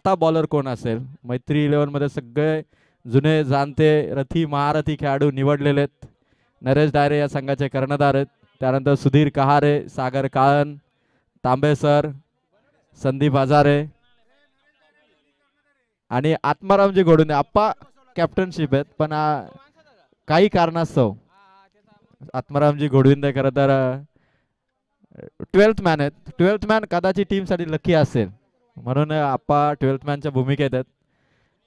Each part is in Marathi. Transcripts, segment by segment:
आता बॉलर कोण असेल? मैत्री 11 मध्ये सगळे जुने जाणते रथी महारथी खेळाडू निवडलेले आहेत. नरेश डायरे या संघाचे कर्णधार आहेत. त्यानंतर सुधीर कहारे, सागर काळन, तांबे सर, संदीप हजारे आणि आत्मारामजी घोडुंदे. आप्पा कॅप्टनशिप आहेत, पण काही कारणास्तव आत्मारामजी घोडविंदे खरं तर 12th मॅन आहेत. 12th मॅन कदाचित टीम साठी लकी असेल, म्हणून आप्पा 12th मॅनच्या भूमिकेत आहेत.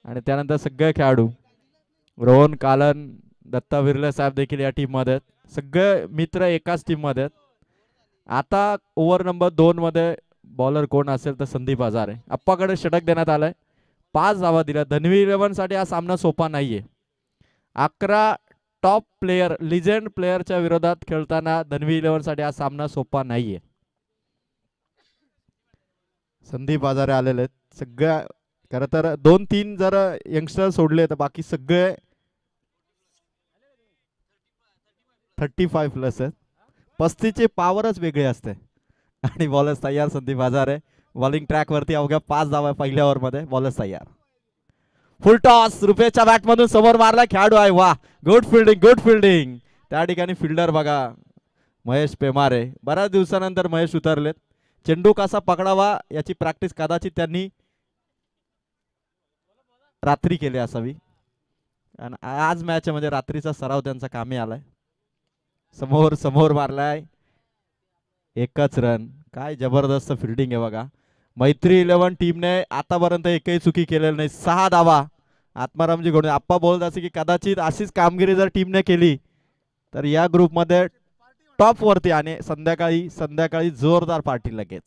आणि त्यानंतर सगळे खेळाडू रोहन कालन, दत्ता बिर्ले साहेब देखील या टीम मध्ये आहेत. सगळे मित्र एकाच टीम मध्ये आहेत. आता ओव्हर नंबर 2 मध्ये बॉलर कोण असेल तर संदीप हजारे. आप्पाकडे षटक देण्यात आलंय, 5 धावा दिल्या. धनवी 11 साठी हा सामना सोपा नाहीये. 11 टॉप प्लेयर, लिजेंड प्लेयरच्या विरोधात खेळताना धनवी 11 साठी हा सामना सोपा नाहीये. संदीप हजारे आलेले आहेत. सगळ्या खरं तर 2-3 जर यंगस्टर सोडले तर बाकी सगळे 35 प्लस आहेत. 35 ची पॉवरच वेगळी असते. आणि बॉलर्स तयार. संदीप हजारे बॉलिंग ट्रॅक वरती अवघ्या 5 धावा पहिल्या ओव्हर मध्ये. बॉलर्स तयार. फुल टॉस रुपेशच्या बॅट मधून समोर मारला. खेळाडू आहे. वा, गुड फिल्डिंग, गुड फिल्डिंग. त्या ठिकाणी फिल्डर बघा महेश पेमारे. बऱ्याच दिवसानंतर महेश उतरलेत. चेंडू कसा पकडावा याची प्रॅक्टिस कदाचित त्यांनी रात्री केली असावी, आणि आज मॅच म्हणजे रात्रीचा सराव त्यांचा कामी आलाय. समोर समोर मारलाय. एकच रन. काय जबरदस्त फिल्डिंग आहे बघा. मैत्री 11 टीमने आतापर्यंत एकही चुकी केलेली नाही. 6 धावा. आत्मारामजी घोडे आप्पा बोलत असे की कदाचित अशीच कामगिरी जर टीमने केली तर या ग्रुप मध्ये टॉप वरती. आणि संध्याकाळी जोरदार पार्टी लगेच.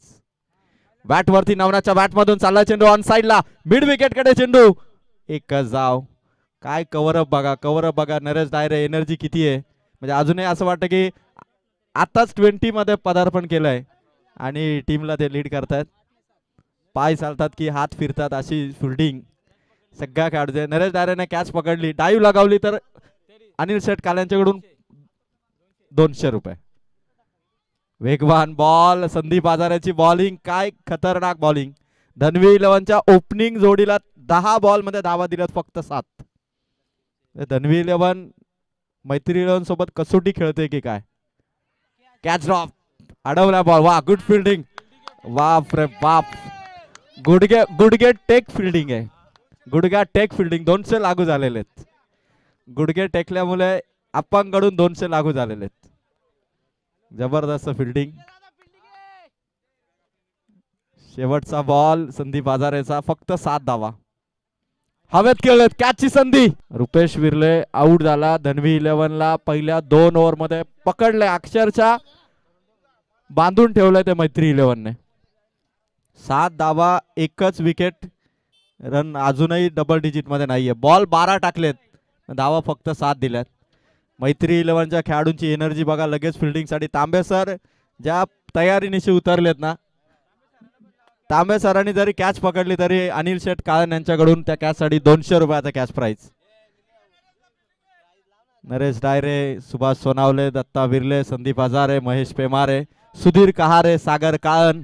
बॅट वरती नवनाच्या बॅट मधून चालला चेंडू ऑन साइडला. मिड विकेट कडे चेंडू. एकच जाव. काय कव्हरअप बघा, कव्हरअप बघा. नरेश डायरे एनर्जी किती आहे. म्हणजे अजूनही असं वाटतं की आताच 20 मध्ये पदार्पण केलंय आणि टीमला ते लीड करतायत. पाय चालतात की हात फिरतात अशी फिल्डिंग सगळ्या खेळाडूचे. नरेश डायरेने कॅच पकडली, डाईव्ह लगावली तर अनिल शेठ काल्यांच्याकडून 200 रुपये. वेगवान बॉल. संदीप हजारेची बॉलिंग. काय खतरनाक बॉलिंग. धनवी 11च्या ओपनिंग जोडीला 10 बॉल मध्ये धावा दिल्यात फक्त 7. धनवी 11 मैत्री 11 सोबत कसोटी खेळते की काय. Catch drop. अडवला बॉल. वा, गुड फिल्डिंग. बाप रे बाप. गुडगे टेक फिल्डिंग आहे. गुडघ्या टेक फिल्डिंग. 200 लागू झालेले आहेत. गुडघे टेकल्यामुळे आप्पांकडून 200 लागू झालेले आहेत. जबरदस्त फिल्डिंग. शेवटचा बॉल संदीप हजारेचा. फक्त 7 धावा. हवेत खेळलेत. कॅचची संधी. रुपेश विर्ले आउट झाला. धनवी 11ला पहिल्या 2 ओव्हर मध्ये पकडले. अक्षरशः बांधून ठेवलंय ते मैत्री 11ने. 7 धावा, एकच विकेट. रन अजूनही डबल डिजिट मध्ये नाहीये. बॉल 12 टाकलेत, धावा फक्त 7 दिल्यात. मैत्री 11च्या खेळाडूंची एनर्जी बघा. लगेच फिल्डिंग साठी तांबे सर ज्या तयारीनिशी उतरलेत ना. तांबे सरांनी जरी कॅच पकडली तरी अनिल शेठ काळन यांच्याकडून त्या कॅच साठी 200 रुपयाचा कॅच प्राइज. नरेश डायरे, सुभाष सोनावले, दत्ता बिर्ले, संदीप हजारे, महेश पेमारे, सुधीर कहारे, सागर काळन,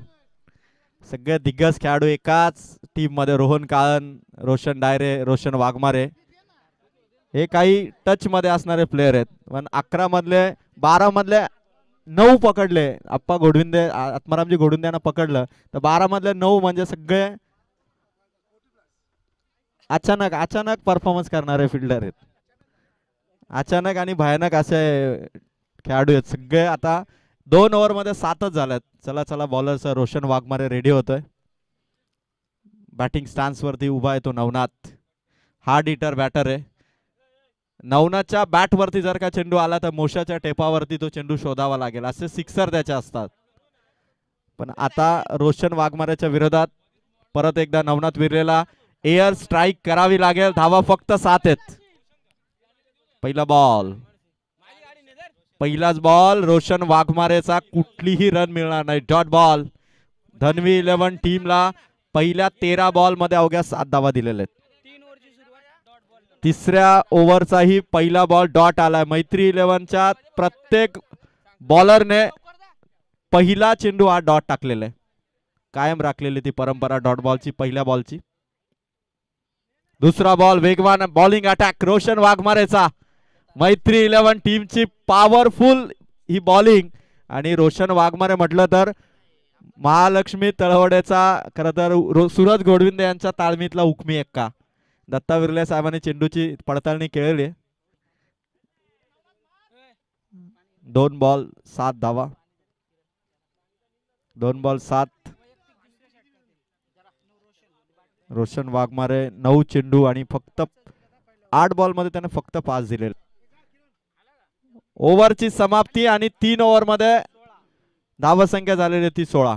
सगळे दिग्गज खेळाडू एकाच टीम मध्ये. रोहन काळन, रोशन डायरे, रोशन वाघमारे हे काही टच मध्ये असणारे प्लेयर आहेत. पण 11 मधले 12 मधले 9 पकडले. आप्पा घोडविंदे, आत्मारामजी घोडविंद्यांना पकडलं तर 12 मधले 9 म्हणजे सगळे अचानक परफॉर्मन्स करणारे फिल्डर आहेत. अचानक आणि भयानक असे खेळाडू आहेत सगळे. आता 2 ओव्हर मध्ये 7च झाल्यात. चला चला बॉलरचा रोशन वाघमारे रेडी होतोय. बॅटिंग स्टान्स वरती उभा आहे तो नवनाथ. हार्ड हिटर बॅटर आहे. नवनाथच्या बॅट वरती जर का चेंडू आला तर मोशाच्या टेपावरती तो चेंडू शोधावा लागेल. असे सिक्सर त्याचे असतात. पण आता रोशन वाघमारेच्या विरोधात परत एकदा नवनाथ विरलेला एअर स्ट्राईक करावी लागेल. धावा फक्त 7 आहेत. पहिला बॉल, पहिलाच बॉल रोशन वाघमारेचा. कुठलीही रन मिळणार नाही. Dot ball. धनवी 11 टीमला पहिल्या 13 बॉल मध्ये अवघ्या 7 धावा दिलेल्या आहेत. तिसऱ्या ओव्हरचाही पहिला बॉल डॉट आलाय. मैत्री 11च्या प्रत्येक बॉलरने पहिला चेंडू हा डॉट टाकलेला आहे. कायम राखलेली ती परंपरा डॉट बॉलची पहिल्या बॉलची. दुसरा बॉल वेगवान बॉलिंग अटॅक रोशन वाघमारेचा. मैत्री 11 टीमची पॉवरफुल ही बॉलिंग आणि रोशन वाघमारे म्हटलं तर महालक्ष्मी तळवड्याचा खरं तर सूरज गोडविंदे यांच्या ताळमीतला हुकमी एक्का. दत्ता विर्ले साहेबांनी चेंडूची पडताळणी केलेली. 2 बॉल 7 धावा. 2 बॉल 7. रोशन वाघमारे 9 चेंडू आणि फक्त 8 बॉल मध्ये त्याने फक्त 5 दिले. ओव्हरची समाप्ती आणि 3 ओव्हर मध्ये धावसंख्या झालेली ती 16.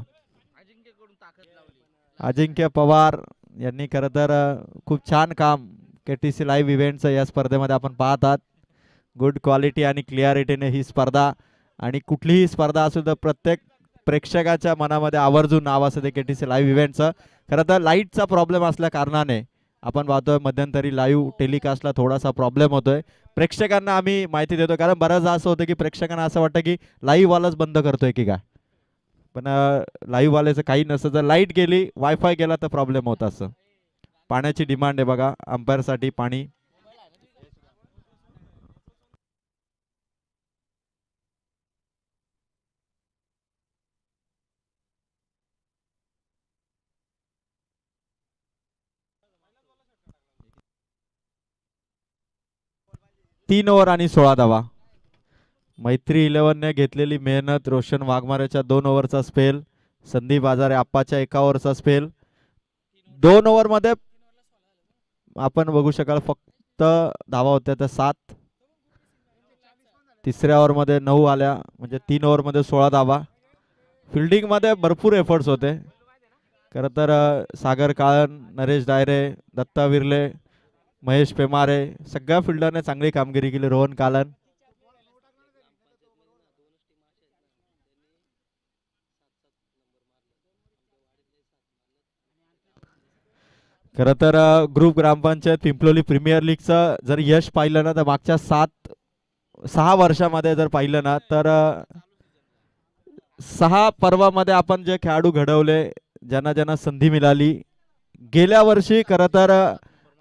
अजिंक्य पवार यांनी खरं तर खूप छान काम केटीसी लाईव्ह इव्हेंटचं या स्पर्धेमध्ये आपण पाहत आहात. गुड क्वालिटी आणि क्लिअरिटीने ही स्पर्धा आणि कुठलीही स्पर्धा असेल तर प्रत्येक प्रेक्षकाच्या मनामध्ये आवर्जून नाव असते केटीसी लाईव्ह इव्हेंटचं. खरं तर लाईटचा प्रॉब्लेम असल्या कारणाने आपण पाहतोय मध्यंतरी लाईव्ह टेलिकास्टला थोडासा प्रॉब्लेम होतोय. प्रेक्षकांना आम्ही माहिती देतो कारण बऱ्याचदा असं होतं की प्रेक्षकांना असं वाटतं की लाईव्ह वालाच बंद करतोय की काय, पण लाईव्ह वाल्याचं काही नसतं. जर लाईट गेली वायफाय गेला तर प्रॉब्लेम होत असं. पाण्याची डिमांड आहे बघा अंपायरसाठी पाणी. तीन ओव्हर आणि 16 धावा. मैत्री 11 ने घेतलेली मेहनत. रोशन वाघमारेच्या 2 ओव्हरचा स्पेल. संदीप आजारे आप्पाच्या 1 ओव्हरचा स्पेल. 2 ओव्हर मध्ये आपण बघू शकाल फक्त धावा होत्या त्या 7. तिसऱ्या ओव्हर मध्ये 9 आल्या म्हणजे 3 ओव्हर मध्ये 16 धावा. फिल्डिंग मध्ये भरपूर एफर्ट्स होते खरं तर. सागर काळन, नरेश डायरे, दत्ता विर्ले, महेश पेमारे सगळ्या फिल्डरने चांगली कामगिरी केली. रोहन कालन खरं तर ग्रुप ग्रामपंचायत पिंपलोली प्रीमियर लीगचं जर यश पाहिलं ना तर मागच्या 6 वर्षामध्ये जर पाहिलं ना तर 6 पर्वामध्ये आपण जे खेळाडू घडवले, ज्यांना ज्यांना संधी मिळाली. गेल्या वर्षी खरं तर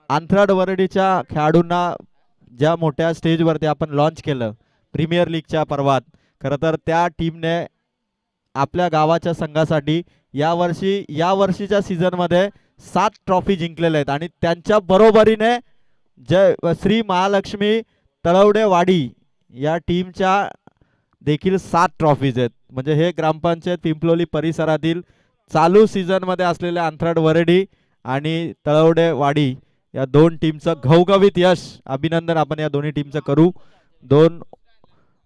आंथराड वरडीच्या खेळाडूंना ज्या मोठ्या स्टेजवरती आपण लॉन्च केलं प्रीमियर लीगच्या पर्वात, खरं तर त्या टीमने आपल्या गावाच्या संघासाठी या वर्षीच्या सीझनमध्ये 7 ट्रॉफी जिंकलेल्या आहेत आणि त्यांच्या बरोबरीने जय श्री महालक्ष्मी तळवडेवाडी या टीमच्या देखील 7 ट्रॉफीज आहेत. म्हणजे हे ग्रामपंचायत पिंपलोली परिसरातील चालू सीझन मध्ये असलेल्या अंथराड वरडी आणि तळवडेवाडी या 2 टीमचं घवघवीत यश. अभिनंदन आपण या दोन्ही टीमचं करू. 2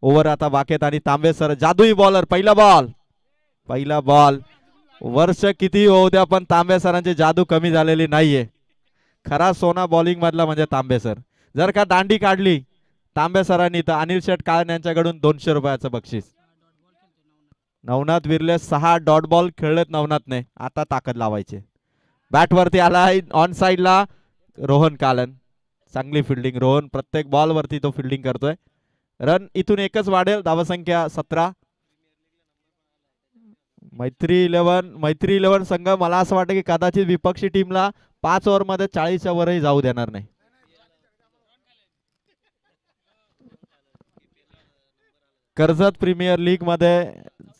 ओव्हर आता बाकी आणि तांबे सर जादुई बॉलर. पहिला बॉल वर्ष किती होऊ द्या पण तांबे सरांची जादू कमी झालेली नाहीये. खरा सोना बॉलिंग मधला म्हणजे तांबे सर. जर का दांडी काढली तांबे सरांनी तर अनिल शेठ काळन यांच्याकडून 200 रुपयाचं बक्षीस. नवनाथ विर्ले 6 डॉट बॉल खेळलेत नवनाथने. आता ताकद लावायची. बॅट वरती आला ऑन साइडला रोहन कालन. चांगली फिल्डिंग. रोहन प्रत्येक बॉल वरती तो फिल्डिंग करतोय. रन इथून एकच वाढेल. धावसंख्या 17. मैत्री 11 संघ मला असं वाटतं की कदाचित विपक्षी टीमला 5 ओव्हर मध्ये 40च्या वरही जाऊ देणार नाही. कर्जत प्रीमियर लीग मध्ये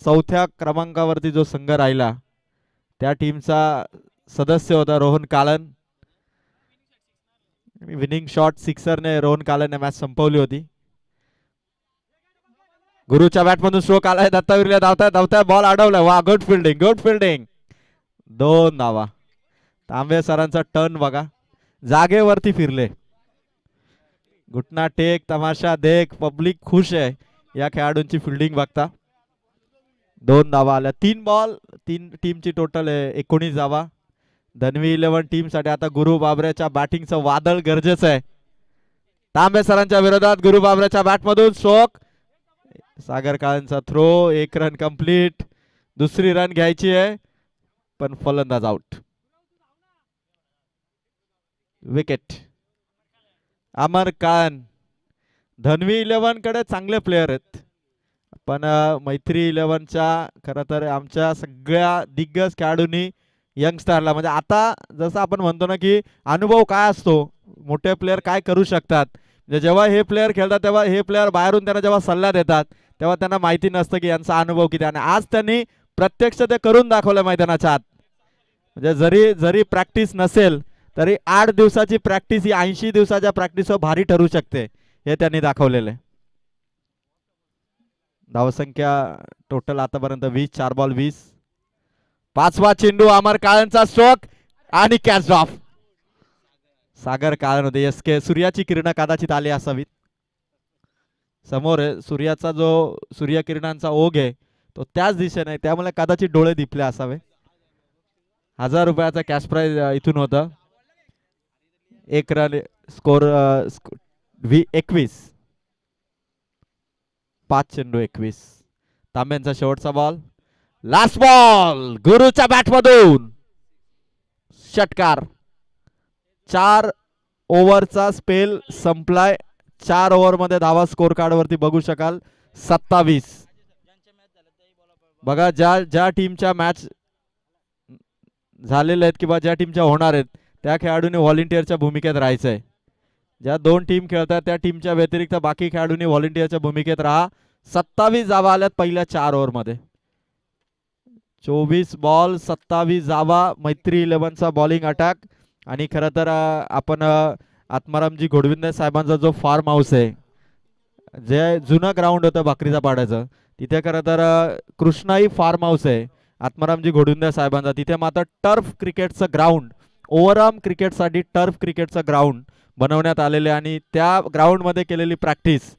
4थ्या क्रमांकावरती जो संघ राहिला त्या टीमचा सदस्य होता रोहन कालन. विनिंग शॉट सिक्सरने रोहन कालनने मॅच संपवली होती. गुरुच्या बॅटमधून स्ट्रोक आलाय. दत्ता विर्ले धावताय बॉल अडवलाय. वा गुड फिल्डिंग. 2 धावा. तांबे सरांचा टर्न बघा. जागेवरती फिरले. घुटना टेक तमाशा देख. पब्लिक खुश आहे या खेळाडूंची फिल्डिंग बघता. 2 धावा आल्या. 3 बॉल 3 टीमची टोटल आहे 19 धावा. धनवी 11 टीम साठी आता गुरु बाबऱ्याच्या बॅटिंगचं वादळ गरजेचं आहे. तांबे सरांच्या विरोधात गुरु बाबऱ्याच्या बॅटमधून स्ट्रोक. सागर काळेंचा थ्रो. 1 run complete. दुसरी रन घ्यायची आहे पण फलंदाज आउट. विकेट. अमर कान. धनवी 11 कडे चांगले प्लेयर आहेत पण मैत्री 11च्या खरं तर आमच्या सगळ्या दिग्गज खेळाडूंनी यंगस्टारला. म्हणजे आता जसं आपण म्हणतो ना की अनुभव काय असतो, मोठे प्लेयर काय करू शकतात, म्हणजे जेव्हा हे प्लेयर खेळतात तेव्हा हे प्लेयर बाहेरून त्यांना जेव्हा सल्ला देतात तेव्हा त्यांना माहिती नसतं की यांचा अनुभव किती. आणि आज त्यांनी प्रत्यक्ष ते करून दाखवलं मैदानाच्या आत. म्हणजे जरी जरी प्रॅक्टिस नसेल तरी 8 दिवसाची प्रॅक्टिस ही 80 दिवसाच्या प्रॅक्टिसवर भारी ठरू शकते, हे त्यांनी दाखवलेलं आहे. धावसंख्या टोटल आतापर्यंत 20, 4 बॉल 20. पाचवा चेंडू अमर काळ्यांचा स्ट्रोक आणि कॅच ऑफ. सागर काळन होते. एस के सूर्याची किरण कदाचित आली असावीत. समोर आहे सूर्याचा जो सूर्यकिरणांचा ओघ आहे तो त्याच दिशेने आहे, त्यामुळे कदाचित डोळे दिपले असावे. 1000 रुपयाचा कॅश प्राइज इथून होतं. 1 रन स्कोर 21. 5 चेंडू 21. तांब्यांचा शेवटचा बॉल, लास्ट बॉल गुरुच्या बॅटमधून षटकार. 4 ओव्हरचा स्पेल संपलाय. 4 ओव्हर मध्ये धावा स्कोर कार्ड वरती बघू शकाल 27. बघा ज्या ज्या टीमच्या मॅच झालेल्या आहेत किंवा ज्या टीमच्या होणार आहेत त्या खेळाडूंनी व्हॉलेंटिअरच्या भूमिकेत राहायचंय. ज्या 2 टीम खेळतात त्या टीमच्या व्यतिरिक्त बाकी खेळाडूंनी व्हॉलेंटिअरच्या भूमिकेत राहा. 27 धावा आल्यात पहिल्या 4 ओव्हर मध्ये. 24 बॉल 27 धावा. मैत्री 11चा बॉलिंग अटॅक. आणि खरं तर आपण आत्मारामजी घोडविंदे साहेबांचा जो फार्म हाऊस आहे, जे जुनं ग्राउंड होतं भाकरीचा पाड्याचं, तिथे खरं तर कृष्णाई फार्म हाऊस आहे आत्मारामजी घोडविंदे साहेबांचा. तिथे मात्र टर्फ क्रिकेटचं ग्राउंड, ओव्हरआर्म क्रिकेटसाठी टर्फ क्रिकेटचं ग्राउंड बनवण्यात आलेले आणि त्या ग्राउंडमध्ये केलेली प्रॅक्टिस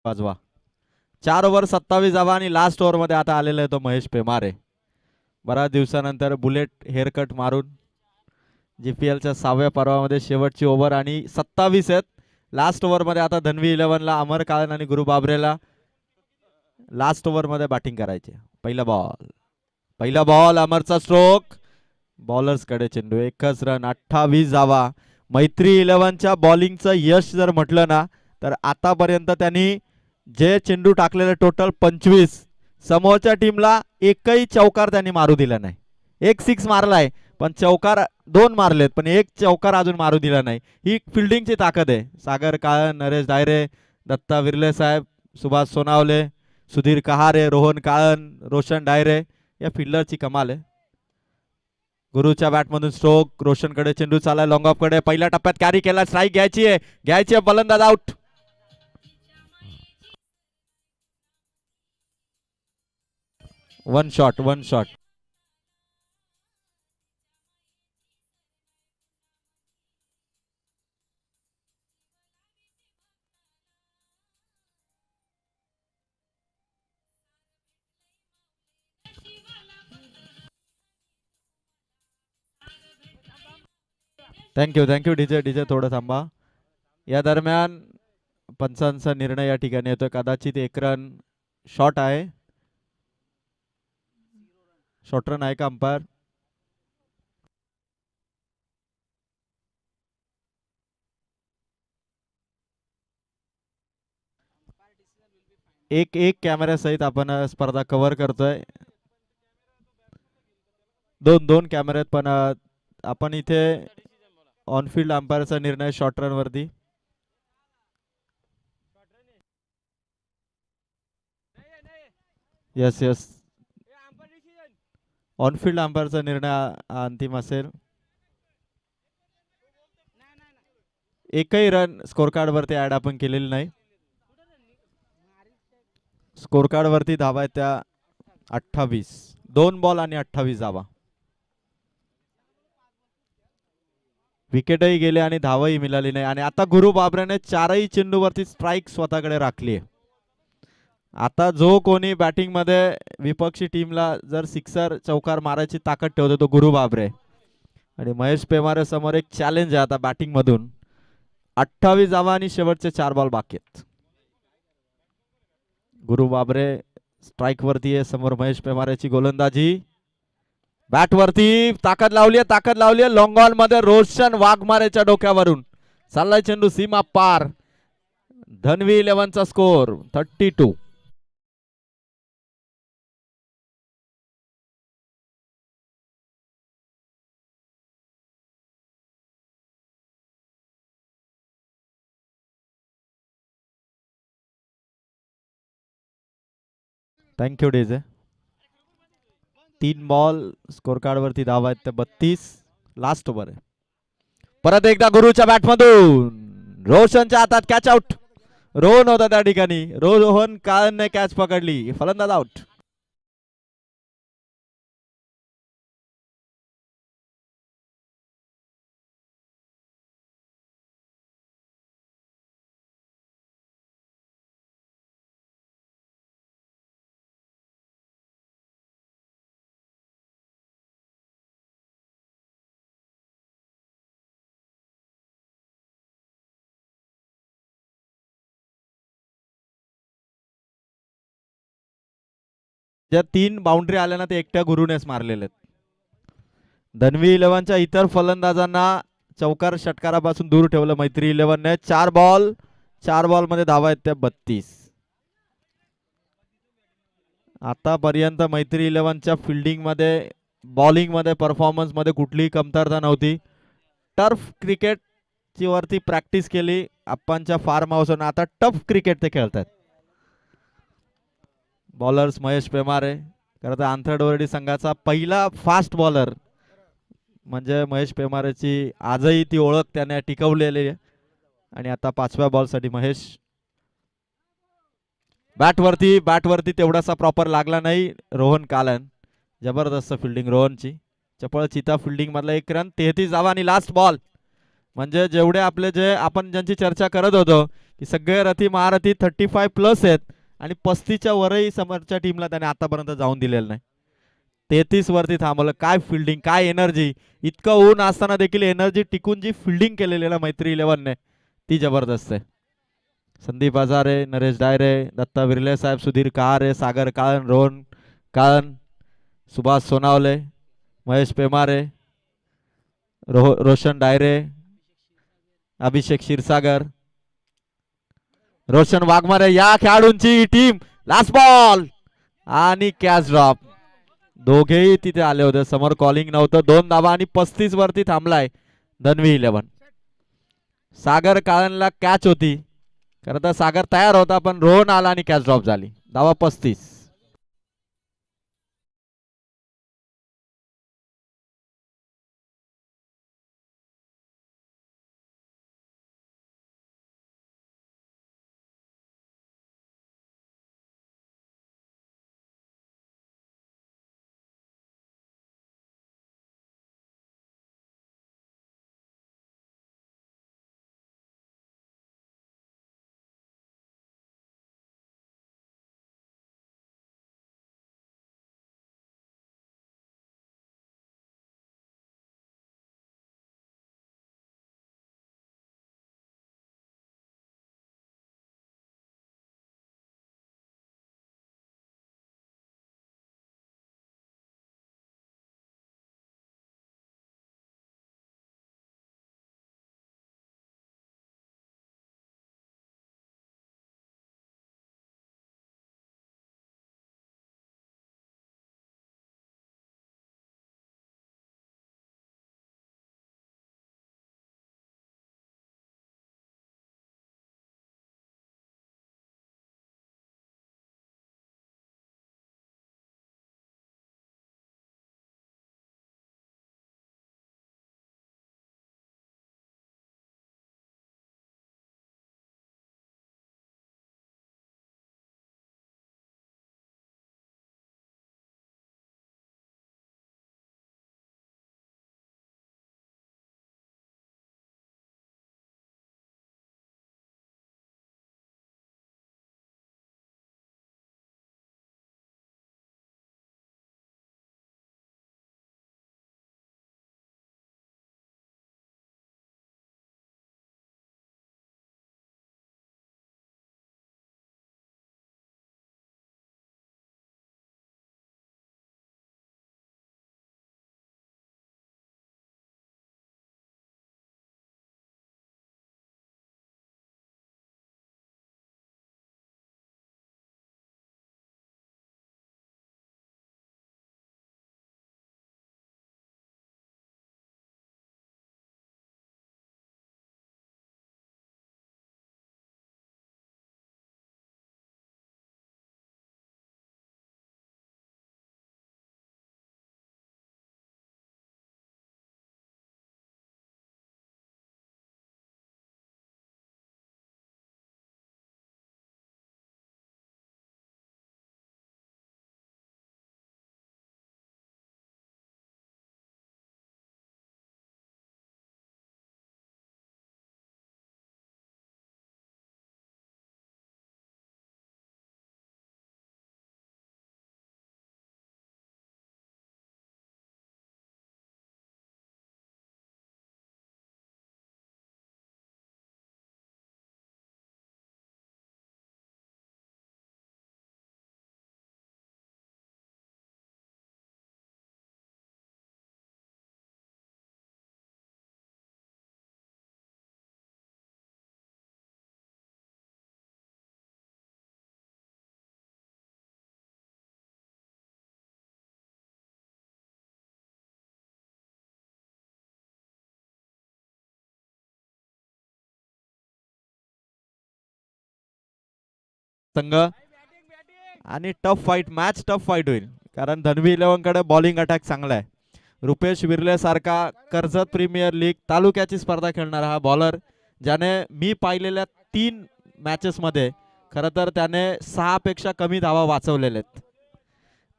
वाजवा. 4 ओव्हर 27 धावा आणि लास्ट ओव्हर मध्ये आता आलेला आहे तो महेश पेमारे. बऱ्याच दिवसानंतर बुलेट हेअरकट मारून जीपीएलच्या 6व्या पर्वामध्ये शेवटची ओव्हर आणि 27 आहेत. लास्ट ओव्हर मध्ये आता धनवी 11ला अमर काळन आणि गुरु बाबरेला लास्ट ओव्हर मध्ये बॅटिंग करायचे. पहिला बॉल अमरचा स्ट्रोक. बॉलर्स कडे चेंडू. 1 रन 28 धावा. मैत्री 11च्या बॉलिंगचं यश जर म्हटलं ना तर आतापर्यंत त्यांनी जे चेंडू टाकलेले टोटल 25. समोरच्या टीमला एकही चौकार त्यांनी मारू दिला नाही. एक 6 मारलाय पण चौकार 2 मारलेत पण एक चौकार अजून मारू दिला नाही. ही फिल्डिंगची ताकद आहे. सागर काळन, नरेश डायरे, दत्ता विर्ले साहेब, सुभाष सोनावले, सुधीर कहारे, रोहन काळन, रोशन डायरे या फिल्डरची कमाल आहे. गुरुच्या बॅटमधून स्ट्रोक. रोशनकडे चेंडू चालाय लॉंग ऑफ कडे. पहिल्या टप्प्यात कॅरी केला. स्ट्राईक घ्यायची आहे. फलंदाज out. One shot. Thank you DJ थोडं थांबा. या दरम्यान पंचांचा निर्णय या ठिकाणी येतोय. कदाचित 1 रन शॉट आहे. शॉर्ट रन आहे का अंपायर? एक कॅमेरा सहित आपण स्पर्धा कव्हर करतोय. दोन कॅमेरे आहेत पण आपण इथे ऑनफिल्ड अंपायरचा निर्णय शॉर्ट रन वरती. येस ऑनफिल्ड अंपायरचा निर्णय अंतिम असेल. एकही रन स्कोर कार्ड वरती ऍड आपण केलेली नाही. स्कोर कार्ड वरती धावा आहेत त्या 28. 2 बॉल आणि 28 धावा. विकेटही गेले आणि धावही मिळाली नाही. आणि आता गुरु बाबऱ्याने 4ही चेंडूवरती स्ट्राईक स्वतःकडे राखली आहे. आता जो कोणी बॅटिंग मध्ये विपक्षी टीमला जर सिक्सर चौकार मारायची ताकद ठेवतो तो गुरु बाबरे. आणि महेश पेमारे समोर एक चॅलेंज आहे आता बॅटिंग मधून. 28 धावा आणि शेवटचे 4 बॉल बाकी आहेत. गुरु बाबरे स्ट्राईक वरती आहे. समोर महेश पेमारेची गोलंदाजी. बॅट वरती ताकद लावली आहे, ताकद लावली आहे. लॉंग ऑन मध्ये रोशन वाघमारेच्या डोक्यावरून चाललाय चेंडू सीमा पार. धनवी 11 चा score 32. Thank you DJ. 3 ball score card वरती धावा आहेत ते 32. लास्ट ओव्हर आहे. परत एकदा गुरुच्या बॅटमधून रोशनच्या हातात कॅच आउट. रोहन होता त्या ठिकाणी. रोहन काळने कॅच पकडली. फलंदाज आउट. ज्या 3 बाउंड्री आल्या ना ते एकट्या गुरुनेच मारलेले आहेत. धनवी 11च्या इतर फलंदाजांना चौकार षटकारापासून दूर ठेवलं मैत्री 11ने. 4 बॉल मध्ये धावा आहेत त्या 32. आतापर्यंत मैत्री 11च्या फिल्डिंग मध्ये बॉलिंग मध्ये परफॉर्मन्स मध्ये कुठलीही कमतरता नव्हती. टर्फ क्रिकेट ची वरती प्रॅक्टिस केली आप्पांच्या फार्म हाऊस. आता टफ क्रिकेट ते खेळतात. बॉलर्स महेश पेमारे. खरं तर आंथरडोरडी संघाचा पहिला फास्ट बॉलर म्हणजे महेश पेमारेची आजही ती ओळख त्याने टिकवलेली आहे. आणि आता 5व्या बॉल साठी महेश. बॅट वरती तेवढासा प्रॉपर लागला नाही. रोहन कालन. जबरदस्त फिल्डिंग रोहनची. चपळ चिता फिल्डिंग मधला 1 रन. 33 धावा आणि लास्ट बॉल. म्हणजे जेवढे आपले जे आपण ज्यांची चर्चा करत होतो की सगळे रथी महारथी 35 प्लस आहेत आणि 35च्या वरही समोरच्या टीमला त्याने आतापर्यंत जाऊन दिलेलं नाही. 33 वरती थांबवलं. काय फिल्डिंग, काय एनर्जी. इतकं ऊन असताना देखील एनर्जी टिकून जी फिल्डिंग केलेली आहे मैत्री 11ने ती जबरदस्त आहे. संदीप हजारे, नरेश डायरे, दत्ता विर्ले साहेब, सुधीर कहारे, सागर काळन, रोहन काळन, सुभाष सोनावले, महेश पेमारे, रोशन डायरे, अभिषेक क्षीरसागर, रोशन वाघमारे या खेळाडूंची टीम. लास्ट बॉल आणि कॅच ड्रॉप. दोघेही तिथे आले होते. समोर कॉलिंग नव्हतं. 2 धावा आणि 35 वरती थांबलाय धनवी 11. सागर काळनला कॅच होती. खरं तर सागर तयार होता पण रोहन आला आणि कॅच ड्रॉप झाली. धावा 35. संघ आणि tough fight, match tough fight होईल कारण धनवी 11 कडे बॉलिंग अटॅक चांगला आहे. रुपेश विर्ले सारखा कर्जत प्रीमियर लीग तालुक्याची स्पर्धा खेळणारा हा बॉलर, ज्याने मी पाहिलेल्या 3 मॅचेस मध्ये खरं तर त्याने 6 पेक्षा कमी धावा वाचवलेले आहेत.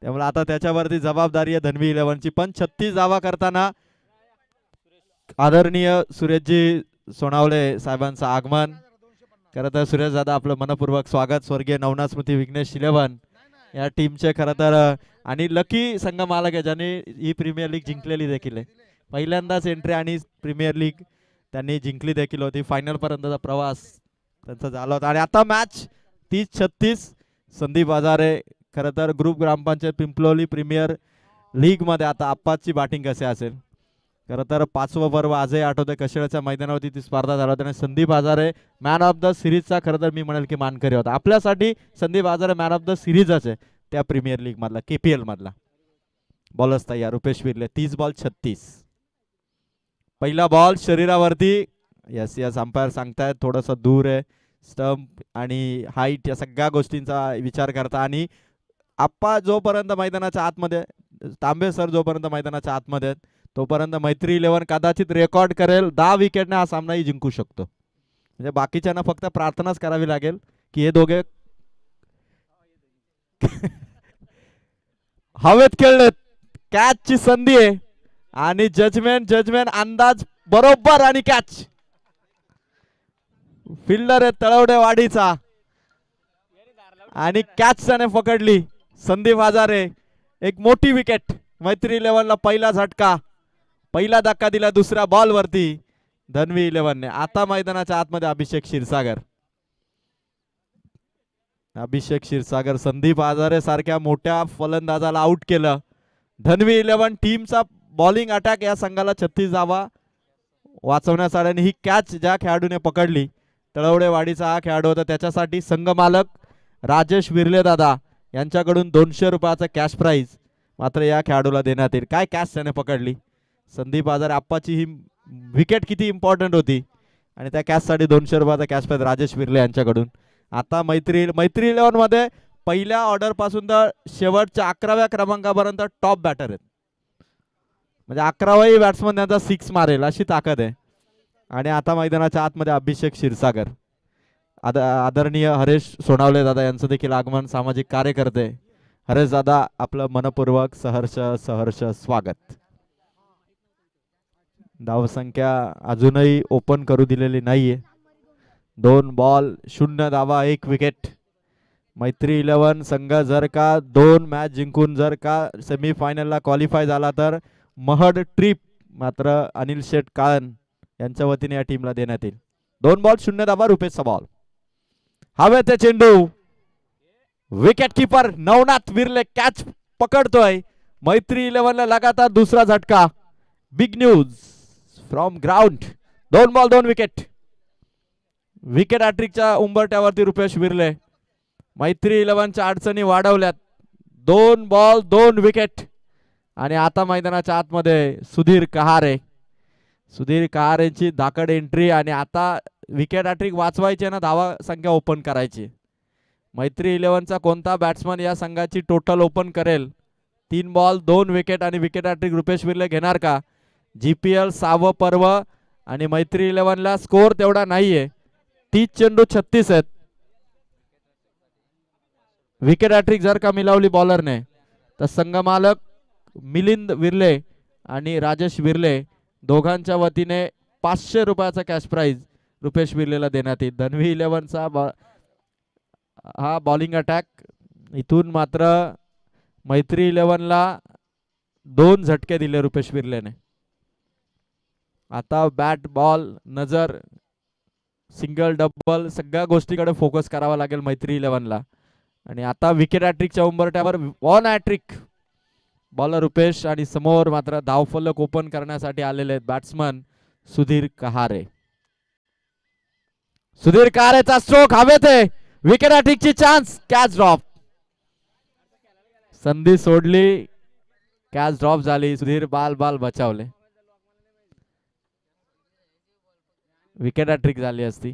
त्यामुळे आता त्याच्यावरती जबाबदारी आहे धनवी 11 ची. पण 36 धावा करताना आदरणीय सुरेशजी सोनावळे साहेबांचं आगमन. खरं तर सुरेश दादा आपलं मनपूर्वक स्वागत. स्वर्गीय नवनाथ स्मृती विघ्नेश 11 या टीमचे खरं तर आणि लकी संघ मालक आहे ज्यांनी ही प्रीमियर लीग जिंकलेली देखील आहे. पहिल्यांदाच एंट्री आणि प्रीमियर लीग त्यांनी जिंकली देखील होती. फायनल पर्यंतचा प्रवास त्यांचा झाला होता. आणि आता मॅच 30-36 संदीप हजारे. खरं तर ग्रुप ग्रामपंचायत पिंपलोली प्रीमियर लीग मध्ये आता आप्पाची बॅटिंग कसे असेल. खरं तर 5वं पर्व आजही आठवते कशेळच्या मैदानावरती ती स्पर्धा झाली होती आणि Sandeep Hazare man of the सिरीजचा खरं तर मी म्हणेल की मानकरी होता. आपल्यासाठी Sandeep Hazare man of the सिरीजच आहे त्या प्रीमियर लीग मधला, KPL मधला. बॉलर्स तयार रुपेश विर्ले. 30 बॉल 36. पहिला बॉल शरीरावरती. यस यस अंपायर सांगतायत थोडस दूर आहे. स्टंप आणि हाईट या सगळ्या गोष्टींचा विचार करता आणि आप्पा जोपर्यंत मैदानाच्या आतमध्ये, तांबे सर जोपर्यंत मैदानाच्या आतमध्ये आहेत तोपर्यंत मैत्री 11 कदाचित रेकॉर्ड करेल 10 विकेटने हा सामनाही जिंकू शकतो. म्हणजे बाकीच्यांना फक्त प्रार्थनाच करावी लागेल की हे दोघे हवेत खेळलेत. कॅच ची संधी आहे आणि जजमेंट अंदाज बरोबर आणि कॅच. फिल्डर आहे तळवडे वाडीचा आणि कॅच त्याने पकडली संदीप हजारे. एक मोठी विकेट. मैत्री 11 ला पहिला झटका, पहिला धक्का दिला दुसऱ्या बॉल वरती धनवी 11 ने. आता मैदानाच्या आतमध्ये अभिषेक क्षीरसागर संदीप हजारे सारख्या मोठ्या फलंदाजाला आउट केलं. धनवी 11 टीमचा बॉलिंग अटॅक या संघाला 36 धावा वाचवण्यासाठी आणि ही कॅच ज्या खेळाडूने पकडली तळवडे वाडीचा हा खेळाडू होता. त्याच्यासाठी संघ मालक राजेश विर्ले दादा यांच्याकडून 200 रुपयाचा कॅश प्राइज मात्र या खेळाडूला देण्यात येईल. काय कॅच त्याने पकडली संदीप हजारे. आप्पाची ही विकेट किती इम्पॉर्टंट होती आणि त्या कॅच साठी 200 रुपयाचा कॅश प्राइज राजेश विर्ले यांच्याकडून. आता मैत्री 11 मध्ये पहिल्या ऑर्डर पासून तर शेवटच्या 11व्या क्रमांकापर्यंत टॉप बॅटर आहेत. म्हणजे 11वाही बॅट्समन त्यांचा 6 मारेल अशी ताकद आहे. आणि आता मैदानाच्या आतमध्ये अभिषेक क्षीरसागर. आदरणीय हरेश सोनावले दादा यांचं देखील आगमन. सामाजिक कार्यकर्ते हरेश दादा आपलं मनपूर्वक सहर्ष स्वागत. धावसंख्या अजूनही ओपन करू दिलेली नाहीये. 2 बॉल 0 धावा 1 विकेट. मैत्री 11 संघ जर का 2 मॅच जिंकून जर का सेमीफायनलला क्वालिफाय झाला तर महड ट्रिप मात्र अनिल शेठ काळन यांच्या वतीने या टीमला देण्यात येईल. 2 बॉल 0 धावा रुपेशचा बॉल. हवे ते चेंडू. Wicket keeper Navnath Virle catch पकडतोय. मैत्री 11 ला लगातार दुसरा झटका. Big news from ground. 2 ball 2 wicket. Wicket हॅट्रिकच्या उंबरट्यावरती रुपेश विर्ले. मैत्री 11च्या अडचणी वाढवल्यात. 2 बॉल 2 विकेट. आणि आता मैदानाच्या आतमध्ये सुधीर कहारेची धाकड एंट्री आणि आता विकेट हॅट्रिक वाचवायची ना धावा संख्या ओपन करायची. मैत्री 11चा कोणता बॅट्समन या संघाची टोटल ओपन करेल. 3 बॉल 2 विकेट आणि विकेट हॅट्रिक रुपेश विर्ले घेणार का. GPL 6वं पर्व आणि मैत्री 11 ला स्कोर तेवढा नाहीये. 30 चेंडू 36 आहेत. विकेट हॅट्रिक जर का मिळवली बॉलरने तर संघ मालक मिलिंद विर्ले आणि राजेश विर्ले दोघांच्या वतीने 500 रुपयाचा कॅश प्राइज रुपेश विर्लेला देण्यात येईल. धनवी 11चा हा बॉलिंग अटॅक. इथून मात्र मैत्री 11 ला 2 झटके दिले रुपेश विर्लेने. आता बॅट बॉल नजर सिंगल डबल सगळ्या गोष्टीकडे फोकस करावा लागेल मैत्री 11 ला. आणि आता विकेट हॅट्रिकच्या उंबरट्यावर 1 हॅट्रिक बॉलर रुपेश आणि समोर मात्र धावफलक ओपन करण्यासाठी आलेले बॅट्समन सुधीर कहारे. स्ट्रोक हवेत आहे. विकेट हॅट्रिकची चान्स. Catch drop. संधी सोडली. कॅच ड्रॉप झाली. सुधीर बाल बचावले. विकेट हॅट्रिक झाली असती.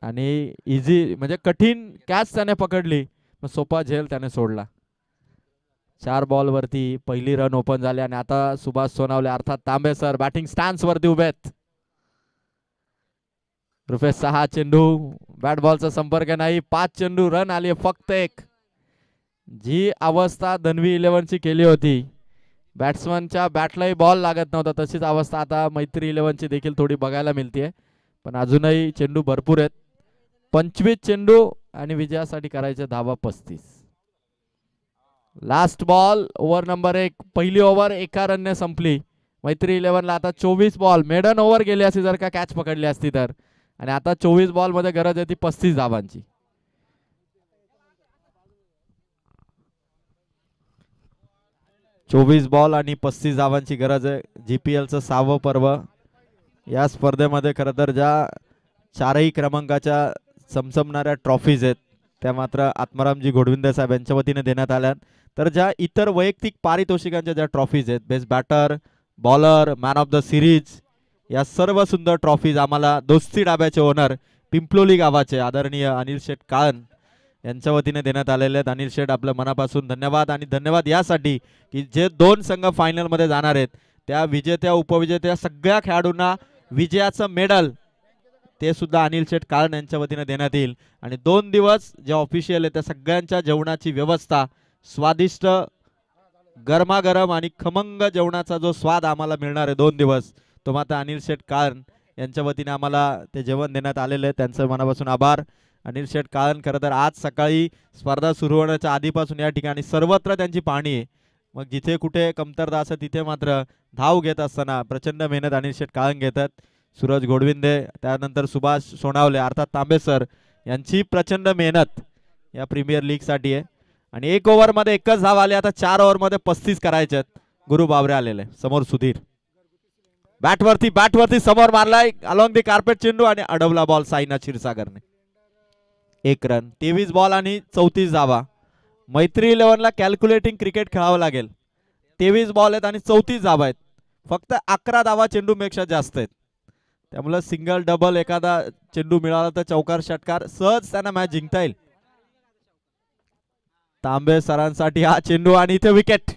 आणि इझी म्हणजे कठीण कॅच त्याने पकडली, मग सोपा झेल त्याने सोडला. 4 बॉल वरती पहिली रन ओपन झाली आणि आता सुभाष सोनावले अर्थात तांबे सर बॅटिंग स्टॅन्स वरती उभे आहेत. रुपये 6 चेंडू, बॅट बॉलचा संपर्क नाही. 5 चेंडू, रन आली फक्त एक. जी अवस्था धनवी 11ची केली होती, बॅट्समनच्या बॅटलाही बॉल लागत नव्हता, तशीच अवस्था आता मैत्री 11ची देखील थोडी बघायला मिळते. पण अजूनही चेंडू भरपूर आहेत. 25 चेंडू आणि विजयासाठी करायचे धावा 35. Last ball, over number 1. पहिली ओव्हर एका रनने संपली. मैत्री 11ला आता 24 बॉल, मेडन ओव्हर गेली असती जर का कॅच पकडली असती तर. आणि आता 24 बॉल मध्ये गरज आहे ती 35 धावांची. 24 बॉल आणि 35 धावांची गरज आहे. जीपीएलचं 6वं पर्व. या स्पर्धेमध्ये खरं तर ज्या 4ही क्रमांकाच्या चमचमणाऱ्या ट्रॉफीज आहेत त्या मात्र आत्मारामजी घोडविंदे साहेब यांच्या वतीने देण्यात आल्या. तर ज्या इतर वैयक्तिक पारितोषिकांच्या ज्या ट्रॉफीज आहेत, best batter, bowler, man of the series, या सर्व सुंदर ट्रॉफीज आम्हाला दोस्ती डाब्याचे ओनर पिंपलोली गावाचे आदरणीय अनिल शेठ काळन यांच्या वतीने देण्यात आलेले आहेत. अनिल शेठ, आपल्या मनापासून धन्यवाद. आणि धन्यवाद यासाठी की जे 2 संघ फायनल मध्ये जाणार आहेत त्या विजेत्या उपविजेत्या सगळ्या खेळाडूंना विजयाचं मेडल ते सुद्धा अनिल शेठ काळन यांच्या वतीने देण्यात येईल. आणि 2 दिवस जे ऑफिशियल आहे त्या सगळ्यांच्या जेवणाची व्यवस्था, स्वादिष्ट गरमागरम आणि खमंग जेवणाचा जो स्वाद आम्हाला मिळणार आहे 2 दिवस, तो मात्र अनिल शेठ काळन यांच्या वतीने आम्हाला ते जेवण देण्यात आलेलं आहे. त्यांचं मनापासून आभार. अनिल शेठ काळन खरं तर आज सकाळी स्पर्धा सुरू होण्याच्या आधीपासून या ठिकाणी सर्वत्र त्यांची पाहणी आहे. मग जिथे कुठे कमतरता असते तिथे मात्र धाव घेत असताना प्रचंड मेहनत अनिल शेठ काळन घेतात. सूरज घोडविंदे, त्यानंतर सुभाष सोनावले अर्थात तांबे सर यांची प्रचंड मेहनत या प्रीमियर लीग साठी आहे. आणि 1 ओव्हर मध्ये 1च धाव आली. आता 4 ओव्हर मध्ये 35 करायचे आहेत. गुरु बाबरे आलेले समोर. सुधीर बॅटवरती समोर मारलाय अलॉंग दी कार्पेट चेंडू आणि अडवला बॉल साईनाथ क्षीरसागरने. 1 रन, 23 बॉल आणि 34 धावा. मैत्री 11ला कॅल्क्युलेटिंग क्रिकेट खेळावं लागेल. 23 बॉल आहेत आणि 34 धावा आहेत. फक्त 11 धावा चेंडूपेक्षा जास्त आहेत. त्यामुळे सिंगल डबल एखादा चेंडू मिळाला तर चौकार षटकार सहज त्यांना मॅच जिंकता येईल. तांबे सरांसाठी हा चेंडू आणि इथे विकेट.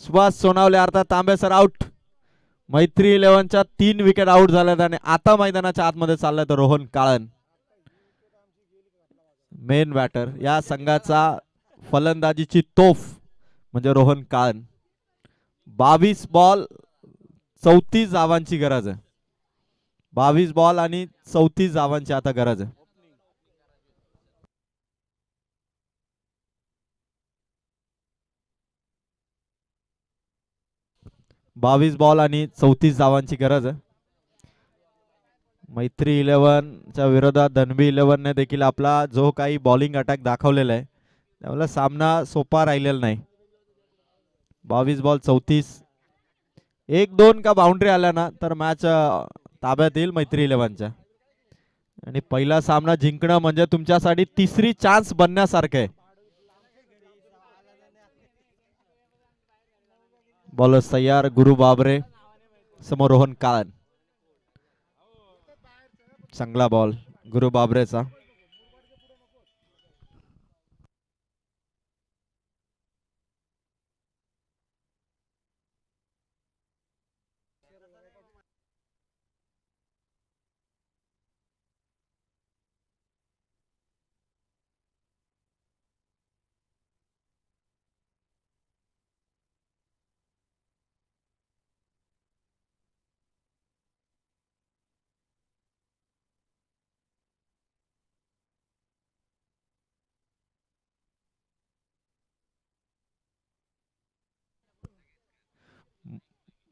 सुभाष सोनावले अर्थात तांबे सर आउट. मैत्री 11च्या 3 विकेट आउट झाल्यात आणि आता मैदानाच्या आतमध्ये चाललाय तर रोहन काळन, मेन बॅटर. या संघाचा फलंदाजीची तोफ म्हणजे रोहन काळन. 22 बॉल 34 धावांची गरज आहे. 22 बॉल आणि 34 धावांची आता गरज आहे. बावीस बॉल आणि 34 धावांची गरज आहे. मैत्री 11च्या विरोधात धनवी 11ने देखील आपला जो काही बॉलिंग अटॅक दाखवलेला आहे त्यामुळे सामना सोपा राहिलेला नाही. 22 बॉल 34, 1-2 का बाउंड्री आल्या ना तर मॅच ताब्यात येईल मैत्री 11च्या. आणि पहिला सामना जिंकणं म्हणजे तुमच्यासाठी तिसरी चान्स बनण्यासारखं आहे. बॉलर्स तयार. गुरु बाबरे समोर रोहन काळन. चांगला बॉल गुरु बाबरेचा.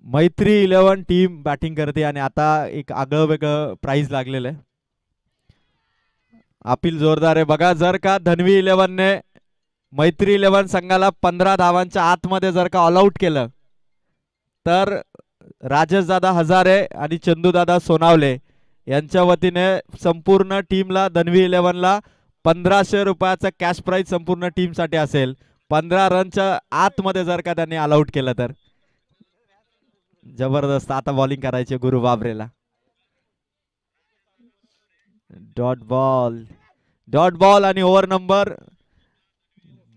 मैत्री 11 टीम बॅटिंग करते आणि आता एक आगळं वेगळं प्राइज लागलेलं आहे. अपील जोरदार आहे बघा. जर का धनवी 11ने मैत्री 11 संघाला 15 धावांच्या आतमध्ये जर का ऑल आउट केलं तर राजेश दादा हजारे आणि चंदू दादा सोनावले यांच्या वतीने संपूर्ण टीमला धनवी 11ला 1500 रुपयाचा कॅश प्राइज संपूर्ण टीम साठी असेल. 15 रनच्या आतमध्ये जर का त्यांनी ऑल आउट केलं तर. जबरदस्त. आता बॉलिंग करायची गुरु बाबरेला. डॉट बॉल आणि ओव्हर नंबर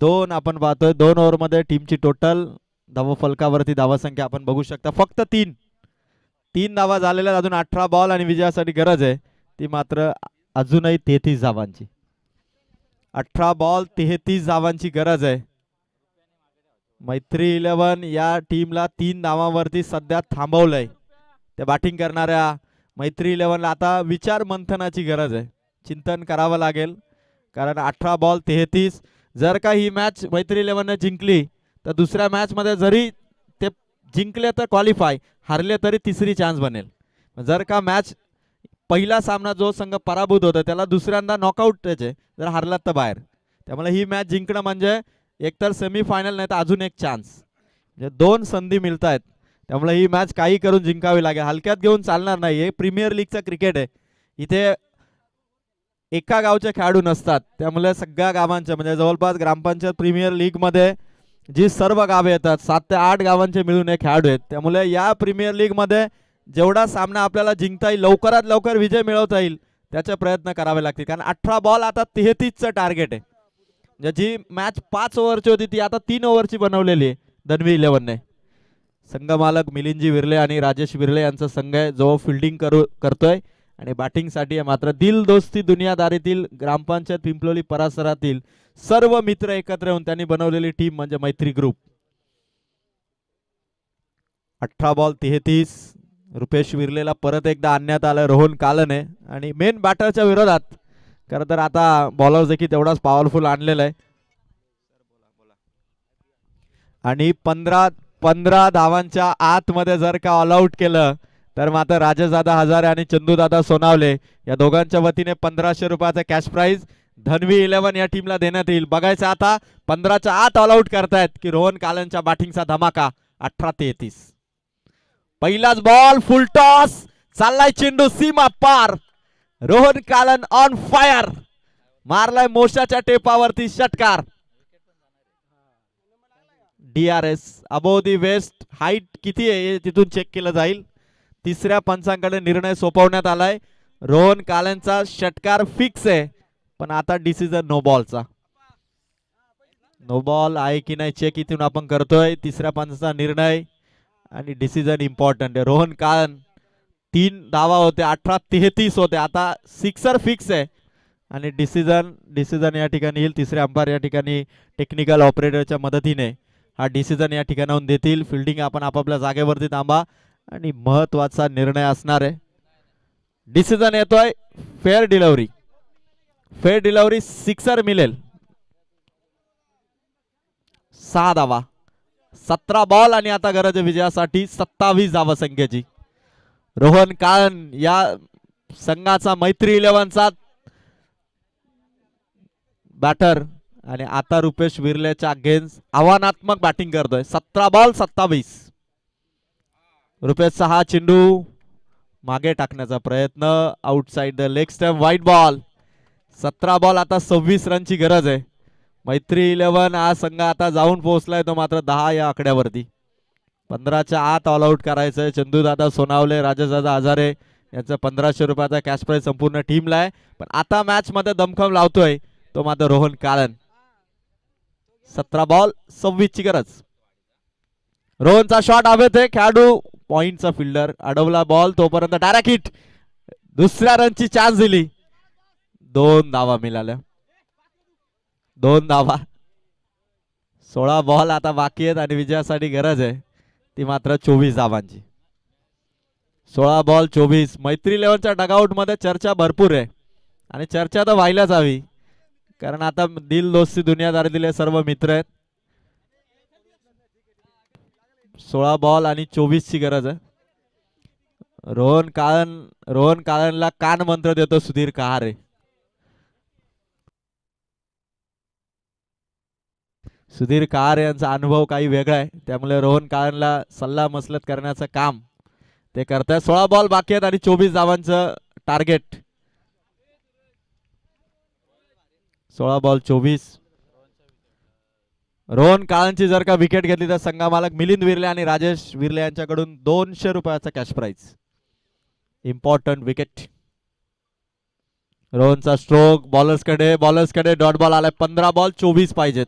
2 आपण पाहतोय. 2 ओव्हर मध्ये टीमची टोटल धाव फलकावरती धावा संख्या आपण बघू शकता. फक्त 3 धावा झालेल्या, अजून 18 बॉल आणि विजयासाठी गरज आहे ती मात्र अजूनही 33 धावांची. 18 बॉल 33 धावांची गरज आहे. मैत्री 11 या टीमला 3 धावांवरती सध्या थांबवलंय. त्या बॅटिंग करणाऱ्या मैत्री 11 ला आता विचार मंथनाची गरज आहे. चिंतन करावं लागेल, कारण 18 बॉल 33. जर का ही मॅच मैत्री 11 ने जिंकली तर दुसऱ्या मॅच मध्ये जरी ते जिंकले तर क्वालिफाय, हारले तरी तिसरी चान्स बनेल. जर का मॅच पहिला सामना जो संघ पराभूत होता त्याला दुसऱ्यांदा नॉकआउट त्याचे, जर हारलात तर बाहेर. त्यामुळे ही मॅच जिंकणं म्हणजे एकतर सेमीफायनल नाही तर अजून एक चान्स, म्हणजे 2 संधी मिळत आहेत. त्यामुळे ही मॅच काही करून जिंकावी लागेल. हलक्यात घेऊन चालणार नाही. हे प्रीमियर लीगचं क्रिकेट आहे. इथे एका गावचे खेळाडू नसतात. त्यामुळे सगळ्या गावांचे म्हणजे जवळपास ग्रामपंचायत प्रीमियर लीग मध्ये जी सर्व गावे येतात 7 ते 8 गावांचे मिळून हे खेळाडू आहेत. त्यामुळे या प्रीमियर लीग मध्ये जेवढा सामना आपल्याला जिंकता येईल, लवकरात लवकर विजय मिळवता येईल त्याचे प्रयत्न करावे लागतील. कारण 18 बॉल आता 33चं टार्गेट आहे. म्हणजे जी मॅच 5 ओव्हरची होती ती आता 3 ओव्हरची बनवलेली आहे धनवी 11 ने. संघ मालक मिलिंदजी विर्ले आणि राजेश विर्ले यांचा संघ आहे जो फिल्डिंग करतोय आणि बॅटिंग साठी मात्र दिल दोस्ती दुनियादारीतील ग्रामपंचायत पिंपलोली परिसरातील सर्व मित्र एकत्र येऊन त्यांनी बनवलेली टीम म्हणजे मैत्री ग्रुप. 18 बॉल 33. रुपेश विर्लेला परत एकदा आणण्यात आलं. रोहन कालने आणि मेन बॅटरच्या विरोधात. खरं तर आता बॉलर देखील तेवढाच पॉवरफुल आणलेला आहे. आणि 15 धावांच्या आतमध्ये जर का ऑल आउट केलं तर मात्र राजेशदादा हजारे आणि चंदूदादा सोनावले या दोघांच्या वतीने 1500 रुपयाचा कॅश प्राइज धनवी 11 या टीमला देण्यात येईल. बघायचं आता 15च्या आत ऑल आउट करतायत की रोहन कालनच्या बॅटिंगचा धमाका. 18-33. पहिलाच बॉल फुल टॉस, चाललाय चेंडू सीमा पार. रोहन कालन ऑन फायर, मारलाय मोशाच्या टेपावरती षटकार. DRS अबोव दी वेस्ट हाईट किती आहे तिथून चेक केलं जाईल. तिसऱ्या पंचांकडे निर्णय सोपवण्यात आलाय. रोहन कालनचा षटकार फिक्स आहे, पण आता डिसिजन नो बॉलचा. नो बॉल आहे की नाही चेक इथून आपण करतोय. तिसऱ्या पंचाचा निर्णय आणि डिसिजन इम्पॉर्टंट आहे. रोहन कालन 3 धावा होते, 18-33 होते. आता सिक्सर फिक्स आहे आणि डिसिजन या ठिकाणी येईल. तिसरे अंपायर या ठिकाणी टेक्निकल ऑपरेटरच्या मदतीने हा डिसिजन या ठिकाणाहून देतील. फिल्डिंग आपण आपापल्या जागेवरती थांबा आणि महत्वाचा निर्णय असणार आहे. डिसिजन येतोय फेअर डिलिव्हरी सिक्सर मिळेल. 6 धावा 17 बॉल आणि आता गरज विजयासाठी 27 धावा संख्येची. रोहन कालन या संघाचा मैत्री 11चा बॅटर आणि आता रुपेश विर्लेच्या अगेन्स्ट आव्हानात्मक बॅटिंग करतोय. 17 बॉल 27. रुपेशचा हा चेंडू मागे टाकण्याचा प्रयत्न, outside the leg stump, white ball. 17 ball आता 26 रनची गरज आहे. मैत्री 11 हा संघ आता जाऊन पोहोचलाय तो मात्र 10 या आकड्यावरती. 15च्या आत ऑल आउट करायचंय. चंदूदादा सोनावले, राजेशदादा हजारे यांचा 1500 रुपयाचा कॅश प्राइज संपूर्ण टीमला आहे. पण आता मॅच मध्ये दमखम लावतोय तो मात्र रोहन कालन. 17 बॉल 26 ची गरज. रोहनचा शॉट हवेत आहे. खेळाडू पॉइंटचा फिल्डर अडवला बॉल, तोपर्यंत डायरेक्ट हिट. दुसऱ्या रनची चान्स दिली. 2 धावा मिळाल्या. 2 धावा. 16 बॉल आता बाकी आहेत आणि विजयासाठी गरज आहे ती मात्र 24 धावांची. 16 बॉल 24. मैत्री 11च्या डगआउट मध्ये चर्चा भरपूर आहे आणि चर्चा तर व्हायलाच हवी, कारण आता दिल दोस्ती दुनियादारी दिले सर्व मित्र आहेत. 16 बॉल आणि 24 ची गरज आहे. रोहन कालनला कान मंत्र देतो सुधीर कहारे. सुधीर कहारे यांचा अनुभव काही वेगळा आहे, त्यामुळे रोहन कालनला सल्ला मसलत करण्याचं काम ते करतात. 16 बॉल बाकी आहेत आणि 24 धावांचं टार्गेट. 16 बॉल 24. रोहन कालनची जर का विकेट घेतली तर संघा मालक मिलिंद विर्ले आणि राजेश विर्ले यांच्याकडून 200 रुपयाचा कॅश प्राइज. Important wicket. रोहनचा स्ट्रोक बॉलर्सकडे डॉट बॉल आलाय. 15 बॉल 24 पाहिजेत.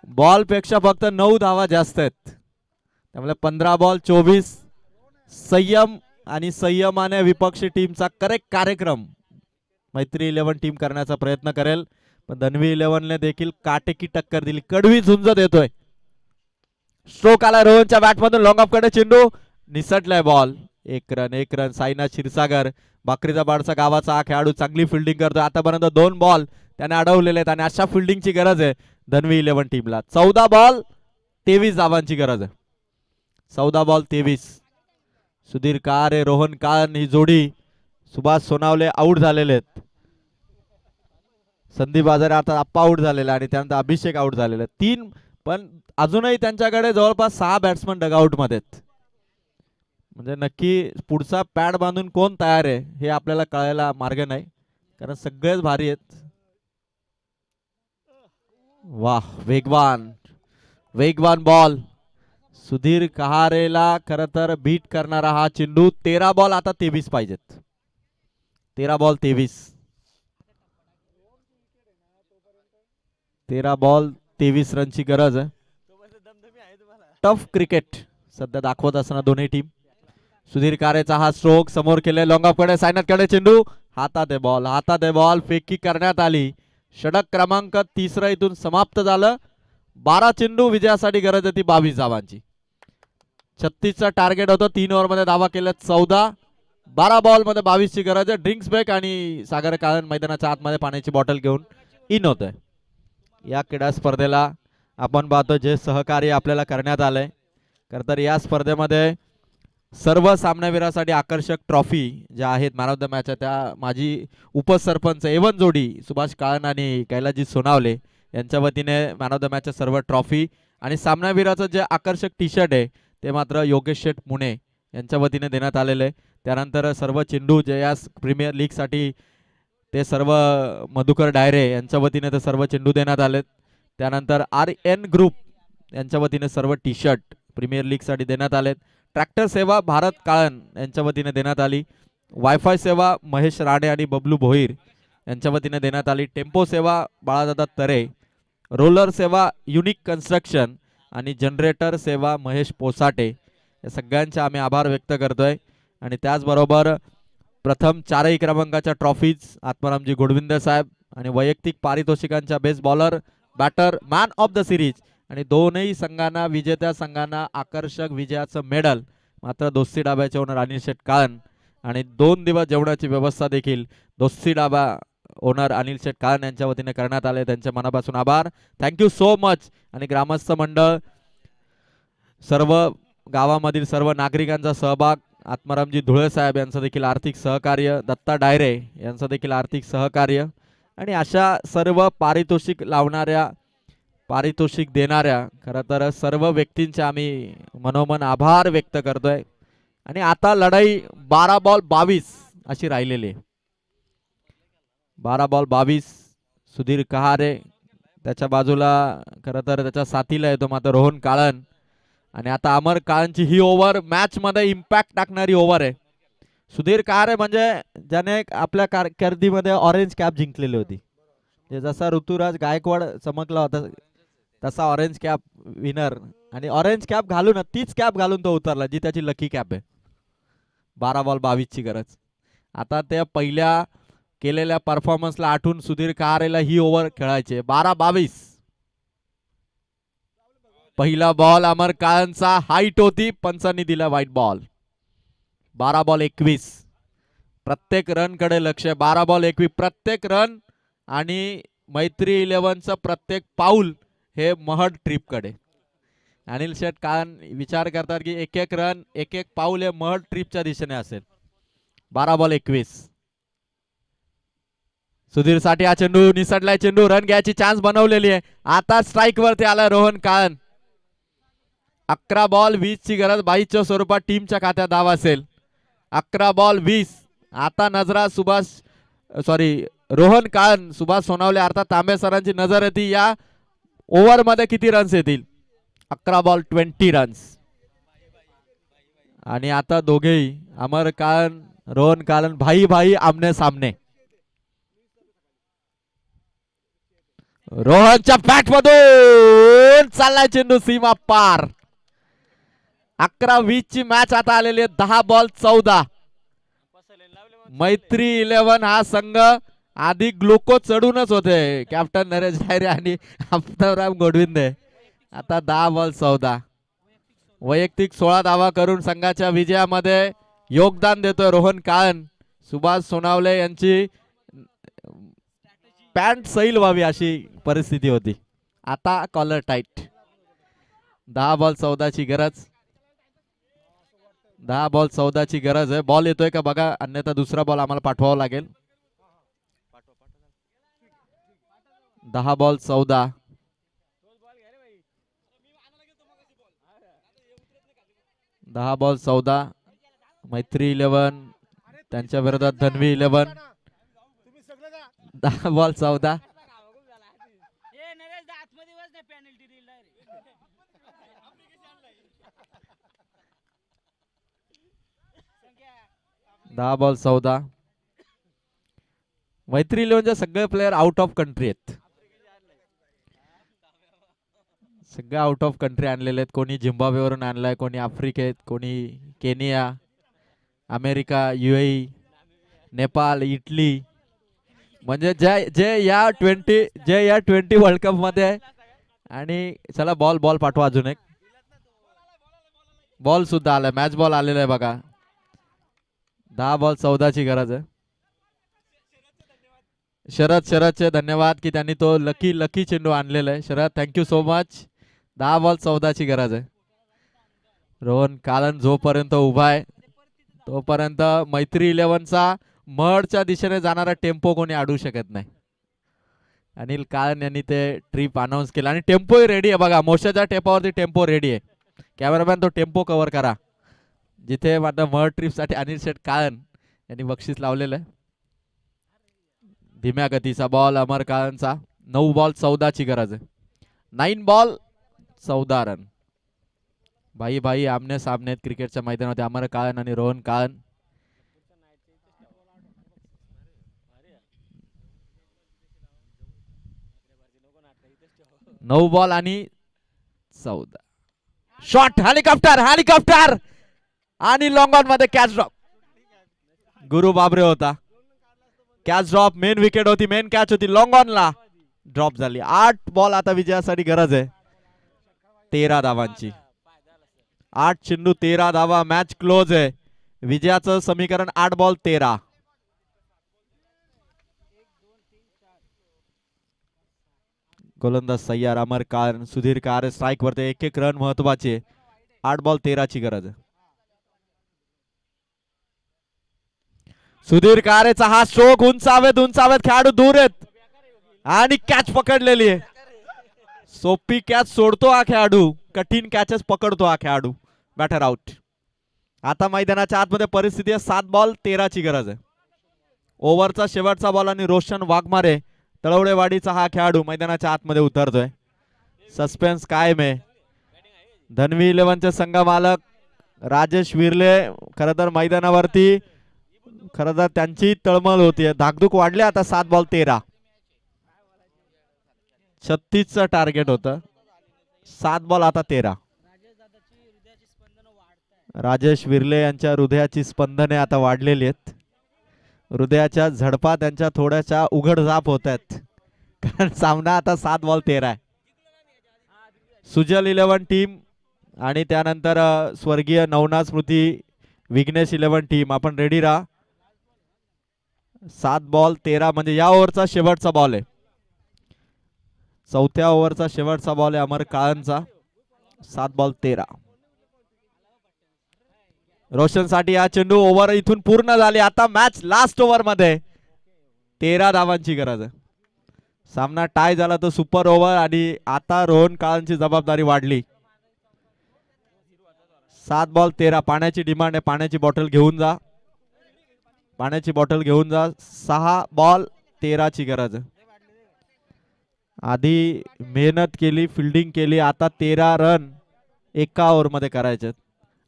बॉल पेक्षा फक्त 9 धावा जास्त आहेत. त्यामुळे 15 बॉल 24. संयम आणि संयमाने विपक्षी टीमचा करेक्ट कार्यक्रम मैत्री 11 टीम करण्याचा प्रयत्न करेल. पण धनवी 11ने देखील काटेकी टक्कर दिली. कडवी झुंज देतोय. स्ट्रोक आला रोहनच्या बॅटमधून. लॉंग ऑफ कडे चेंडू निसटलाय. बॉल. एक रन. साईनाथ क्षीरसागर बाकरीचा बाडचा गावाचा हा खेळाडू चांगली फिल्डिंग करतोय. आतापर्यंत 2 बॉल त्याने अडवलेले आहेत आणि अशा फिल्डिंगची गरज आहे धनवी 11 टीमला. 14 बॉल 23 धावांची गरज आहे. 14 बॉल 23. सुधीर काळे रोहन काळन ही जोडी. सुभाष सोनावले आउट झालेले आहेत. संदीप बाजारे आता आप्पा आउट झालेला आणि त्यानंतर अभिषेक आउट झालेला. 3 पण अजूनही त्यांच्याकडे जवळपास 6 बॅट्समन डगआउट मध्ये आहेत. म्हणजे नक्की पुढचा पॅड बांधून कोण तयार आहे हे आपल्याला कळायला मार्ग नाही, कारण सगळेच भारी आहेत. वाह, वेगवान बॉल. सुधीर कहारेला खर तर बीट करणारा हा चेंडू. 13 बॉल आता 23 पाहिजेत. 13 बॉल 23. 13 बॉल 23 रनची गरज आहे. टफ क्रिकेट सध्या दाखवत असताना दोन्ही टीम. सुधीर कारेचा हा स्ट्रोक समोर केले. लॉंग ऑफ कडे सायनाथकडे चेंडू. हातात आहे बॉल. फेकी करण्यात आली. षटक क्रमांक 3 इथून समाप्त झालं. 12 चेंडू विजयासाठी गरज होती 22 धावांची. 36चा टार्गेट होतं. 3 ओव्हरमध्ये धावा केल्या 14. 12 बॉल मध्ये 22 ची गरज आहे. ड्रिंक्स ब्रेक आणि सागर काळन मैदानाच्या आतमध्ये पाण्याची बॉटल घेऊन इन होत आहे. या क्रीडा स्पर्धेला आपण पाहतो जे सहकार्य आपल्याला करण्यात आलंय. खरं तर या स्पर्धेमध्ये सर्व सामनावीरासाठी आकर्षक ट्रॉफी ज्या आहेत मॅन ऑफ द मॅच, त्या माझी उपसरपंच एवन जोडी सुभाष काळन आणि कैलाजी सोनावले यांच्या वतीने मॅन ऑफ द मॅचच्या सर्व ट्रॉफी आणि सामनावीराचं जे आकर्षक टी शर्ट आहे ते मात्र योगेश शेठ पुणे यांच्या वतीने देण्यात आलेले आहे. त्यानंतर सर्व चेंडू जे या प्रीमियर लीगसाठी ते सर्व मधुकर डायरे यांच्या वतीने ते सर्व चेंडू देण्यात आलेत. त्यानंतर RN ग्रुप यांच्या वतीने सर्व टी शर्ट प्रीमियर लीगसाठी देण्यात आलेत. ट्रॅक्टर सेवा भारत काळन यांच्या वतीने देण्यात आली. वायफाय सेवा महेश राणे आणि बबलू भोईर यांच्या वतीने देण्यात आली. टेम्पो सेवा बाळादादा तरे. रोलर सेवा युनिक कन्स्ट्रक्शन आणि जनरेटर सेवा महेश पोसाटे. या सगळ्यांचे आम्ही आभार व्यक्त करतोय. आणि त्याचबरोबर प्रथम 4 क्रमांकाच्या ट्रॉफीज आत्मारामजी गोडविंदे साहेब आणि वैयक्तिक पारितोषिकांच्या best bowler, batter, man of the series आणि दोनही संघांना विजेत्या संघांना आकर्षक विजयाचं मेडल मात्र दोस्ती डाब्याचे ओनर अनिल शेठ काळन आणि 2 दिवस जेवणाची व्यवस्था देखील दोस्ती डाबा ओनर अनिल शेठ काळन यांच्या वतीने करण्यात आले. त्यांच्या मनापासून आभार. Thank you so much. आणि ग्रामस्थ मंडळ, सर्व गावामधील सर्व नागरिकांचा सहभाग, आत्मारामजी धुळे साहेब यांचं देखील आर्थिक सहकार्य, दत्ता डायरे यांचं देखील आर्थिक सहकार्य आणि अशा सर्व पारितोषिक लावणाऱ्या पारितोषिक देणाऱ्या खरं तर सर्व व्यक्तींचे आम्ही मनोमन आभार व्यक्त करतोय. आणि आता लढाई 12 बॉल 22 अशी राहिलेली आहे. 12 बॉल 22. सुधीर कहारे त्याच्या बाजूला खरं तर त्याच्या साथीला येतो मात्र रोहन काळन. आणि आता अमर काळनची ही ओव्हर मॅच मध्ये इम्पॅक्ट टाकणारी ओव्हर आहे. सुधीर कहारे म्हणजे ज्याने आपल्या कारकिर्दीमध्ये ऑरेंज कॅप जिंकलेली होती. जसा ऋतुराज गायकवाड चमकला होता तसा ऑरेंज कॅप विनर आणि ऑरेंज कॅप घालून तीच कॅप घालून तो उतरला जी त्याची लकी कॅप आहे. 12 बॉल 22 ची गरज. आता त्या पहिल्या केलेल्या परफॉर्मन्सला आठवून सुधीर कहारेला ही ओव्हर खेळायची. 12-22. पहिला बॉल अमर काळनचा हाईट होती, पंचांनी दिला व्हाईट बॉल. 12 बॉल 21. प्रत्येक रन कडे लक्ष. 12 बॉल 21. प्रत्येक रन आणि मैत्री 11चं प्रत्येक पाऊल हे महड ट्रिप कडे. अनिल शेठ काळन विचार करतात की एक एक रन एक एक पाऊल हे महड ट्रिपच्या दिशेने असेल. 12 बॉल 21. सुधीर साठी हा चेंडू निसटलाय. चेंडू रन घ्यायची चान्स बनवलेली आहे. आता स्ट्राईक वरती आला रोहन काळन. 11 बॉल 20 ची गरज. 22च्या स्वरूपात टीमच्या खात्यात धाव असेल. 11 बॉल 20. आता नजरा रोहन काळन सुभाष सोनावले अर्थात तांबे सरांची नजर येते या ओव्हर मध्ये किती रन्स येतील. 11 बॉल 20 रन्स. आणि आता दोघेही अमर काळन रोहन कालन भाई भाई आमने सामने. रोहनच्या बॅट मधून चाललाय चेंडू सीमा पार. 11-20 ची मॅच आता आलेली आहे. 10 बॉल 14. मैत्री 11 हा संघ आधी ग्लुकोज चढूनच होते. कॅप्टन नरेश डायरे आणि अफ्ताबराम गोडविंदे. आता 10 बॉल 14. वैयक्तिक 16 धावा करून संघाच्या विजयामध्ये योगदान देतोय रोहन काळन. सुभाष सोनावले यांची पॅन्ट सैल व्हावी अशी परिस्थिती होती. आता कॉलर टाईट. 10 बॉल 14 ची गरज. 10 बॉल 14 ची गरज आहे. बॉल येतोय का बघा, अन्यथा दुसरा बॉल आम्हाला पाठवावा लागेल. 10 बॉल 14. दहा बॉल 14. मैत्री 11 त्यांच्या विरोधात धन्वी 11. 10 बॉल 14. दहा बॉल 14. मैत्री 11चे सगळे प्लेयर आउट ऑफ कंट्री आहेत. सगळे आउट ऑफ कंट्री आणलेले आहेत. कोणी झिम्बाब्वेवरून आणलाय, कोणी आफ्रिकेत, कोणी Kenya, America, UAE, Nepal, Italy. म्हणजे जे या 20 वर्ल्ड कप मध्ये. आणि चला बॉल पाठवा. अजून एक बॉल सुद्धा आलाय. मॅच बॉल आलेला आहे बघा. 10 बॉल 14 ची गरज आहे. शरदचे धन्यवाद की त्यांनी तो लकी चेंडू आणलेला आहे. Sharad thank you so much. 10 ball 14 ची गरज आहे. रोहन कालन जोपर्यंत उभा आहे तोपर्यंत मैत्री 11चा मडच्या दिशेने जाणारा टेम्पो कोणी अडवू शकत नाही. अनिल कालन यांनी ते ट्रिप अनाऊन्स केला आणि टेम्पोही रेडी आहे बघा. मोशाच्या टेपावरती टेम्पो रेडी आहे. कॅमेरामॅन तो टेम्पो कव्हर करा. जिथे माझ्या मड ट्रिप साठी अनिल शेठ कालन यांनी बक्षीस लावलेलं आहे. धीम्या गतीचा बॉल अमर काळनचा. 9 बॉल 14 ची गरज आहे. 9 बॉल 14 रन. भाई भाई आमने सामने क्रिकेटच्या मैदानामध्ये अमर काळन आणि रोहन काळन. नऊ बॉल आणि 14. शॉट हेलिकॉप्टर आणि लॉंग ऑन मध्ये कॅच ड्रॉप. गुरु बाबरे होता. Catch drop. मेन विकेट होती, मेन कॅच होती. लॉंग ऑन ला ड्रॉप झाली. 8 बॉल आता विजयासाठी गरज आहे. 13 धावांची. 8 चेंडू 13 धावा. मॅच क्लोज आहे. विजयाचं समीकरण 8 बॉल 13. गोलंदाज सय्यार अमर काळन, सुधीर कारे स्ट्राइक वरती. एक रन महत्वाचे. 8 बॉल 13 ची गरज आहे. सुधीर कारेचा हा स्ट्रोक. उंचावेत खेळाडू दूर आहेत आणि कॅच पकडलेली आहे. सोपी कॅच सोडतो हा खेळाडू. कठीण कॅचेस पकडतो हा खेळाडू. Batter out. आता मैदानाच्या आतमध्ये परिस्थिती आहे. 7 बॉल 13 ची गरज आहे. ओव्हरचा शेवटचा बॉल आणि रोशन वाघमारे तळवडेवाडीचा हा खेळाडू मैदानाच्या आतमध्ये उतरतोय. सस्पेन्स कायम आहे. धन्वी 11चे संघ मालक राजेश विर्ले खरं तर मैदानावरती खरं तर त्यांची तळमळ होतीये. धाकधूक वाढली. आता 7 बॉल 13. 36चं टार्गेट होतं. 7 बॉल आता 13. राजेश विर्ले यांच्या हृदयाची स्पंदने आता वाढलेली आहेत. हृदयाच्या झडपा त्यांच्या थोड्याशा उघडझाप होत आहेत. कारण सामना आता 7 बॉल 13 आहे. सुजल 11 टीम आणि त्यानंतर स्वर्गीय नवनाथ स्मृती विघ्नेश 11 टीम आपण रेडी राहा. 7 बॉल 13 म्हणजे या ओव्हरचा शेवटचा बॉल आहे. 4थ्या ओव्हरचा शेवटचा बॉल आहे अमर काळनचा. 7 बॉल 13. रोशन साठी हा चेंडू. ओव्हर इथून पूर्ण झाली. आता मॅच लास्ट ओव्हर मध्ये 13 धावांची गरज आहे. सामना टाय झाला तर सुपर ओव्हर आणि आता रोहन काळनची जबाबदारी वाढली. 7 बॉल 13. पाण्याची डिमांड आहे. पाण्याची बॉटल घेऊन जा. 6 बॉल 13 ची गरज आहे. आधी मेहनत केली, फिल्डिंग केली. आता 13 रन एका ओव्हर मध्ये करायचे.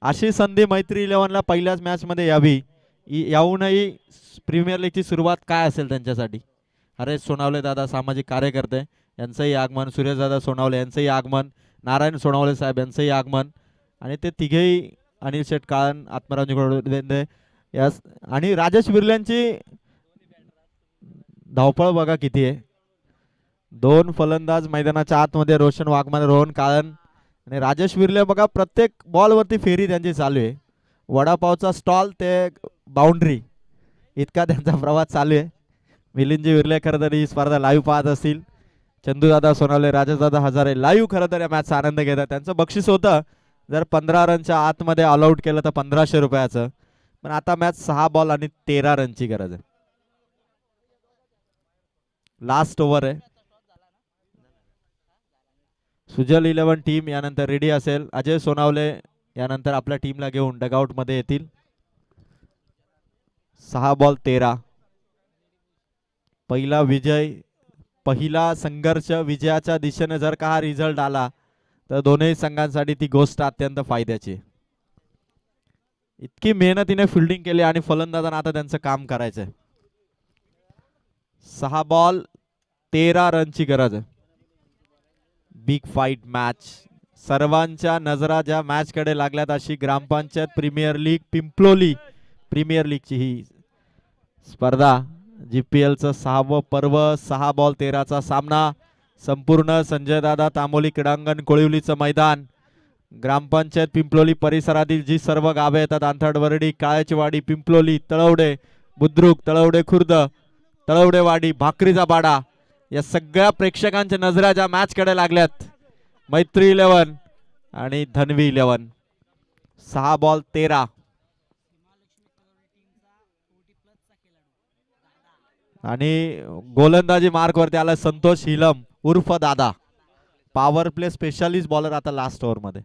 अशी संधी मैत्री 11ला पहिल्याच मॅच मध्ये यावी याहूनही प्रीमियर लीगची सुरुवात काय असेल त्यांच्यासाठी. हरेश सोनावले दादा सामाजिक कार्यकर्ते यांचंही आगमन, सुरेशदादा सोनावले यांचंही आगमन, नारायण सोनावले साहेब यांचंही आगमन आणि ते तिघेही अनिल शेठ काळन, आत्मारामजी गोडबोले यास आणि राजेश विर्ल्यांची धावपळ बघा किती आहे. 2 फलंदाज मैदानाच्या आतमध्ये, रोशन वाघमारे, रोहन काळन आणि राजेश विर्ले बघा प्रत्येक बॉल वरती फेरी त्यांची चालू आहे. वडापावचा स्टॉल ते बाउंड्री इतका त्यांचा प्रवास चालू आहे. मिलिंदजी विर्ले खरं तर ही स्पर्धा लाईव्ह पाहत असतील. चंदूदादा सोनावले, राजेशदादा हजारे लाईव्ह खरं तर या मॅचचा आनंद घेतात. त्यांचं बक्षीस होतं जर 15 रनच्या आतमध्ये ऑल आउट केलं तर 1500 रुपयाचं. पण आता मॅच 6 बॉल आणि 13 रनची गरज आहे. लास्ट ओव्हर आहे. सुजल 11 टीम यानंतर रेडी असेल. अजय सोनावले यानंतर आपल्या टीमला घेऊन डगआउट मध्ये येतील. 6 बॉल 13. पहिला विजय, पहिला संघर्ष विजयाच्या दिशेने जर का हा रिझल्ट आला तर दोन्ही संघांसाठी ती गोष्ट अत्यंत फायद्याची. इतकी मेहनतीने फिल्डिंग केली आणि फलंदाजांना आता त्यांचं काम करायचंय. 6 बॉल 13 रनची गरज आहे. Big fight match. सर्वांच्या नजरा ज्या मॅच कडे लागल्यात अशी ग्रामपंचायत प्रीमियर लीग पिंपलोली प्रीमियर लीगची ही स्पर्धा, GPL चं 6वं पर्व. 6 बॉल 13चा सामना. संपूर्ण संजय दादा तांबोली क्रीडांगण कोळिवलीचं मैदान, ग्रामपंचायत पिंपलोली परिसरातील जी सर्व गावे येतात, अंथडवरडी, काळ्याचीवाडी, पिंपलोली, तळवडे बुद्रुक, तळवडे खुर्द, तळवडेवाडी, भाकरीचा बाडा, या सगळ्या प्रेक्षकांच्या नजरा ज्या मॅच कडे लागल्यात, मैत्री 11 आणि धनवी 11. 6 बॉल 13. आणि गोलंदाजी मार्क वरती आला संतोष हिलम उर्फ दादा, पॉवर प्ले स्पेशालिस्ट बॉलर आता लास्ट ओव्हर मध्ये.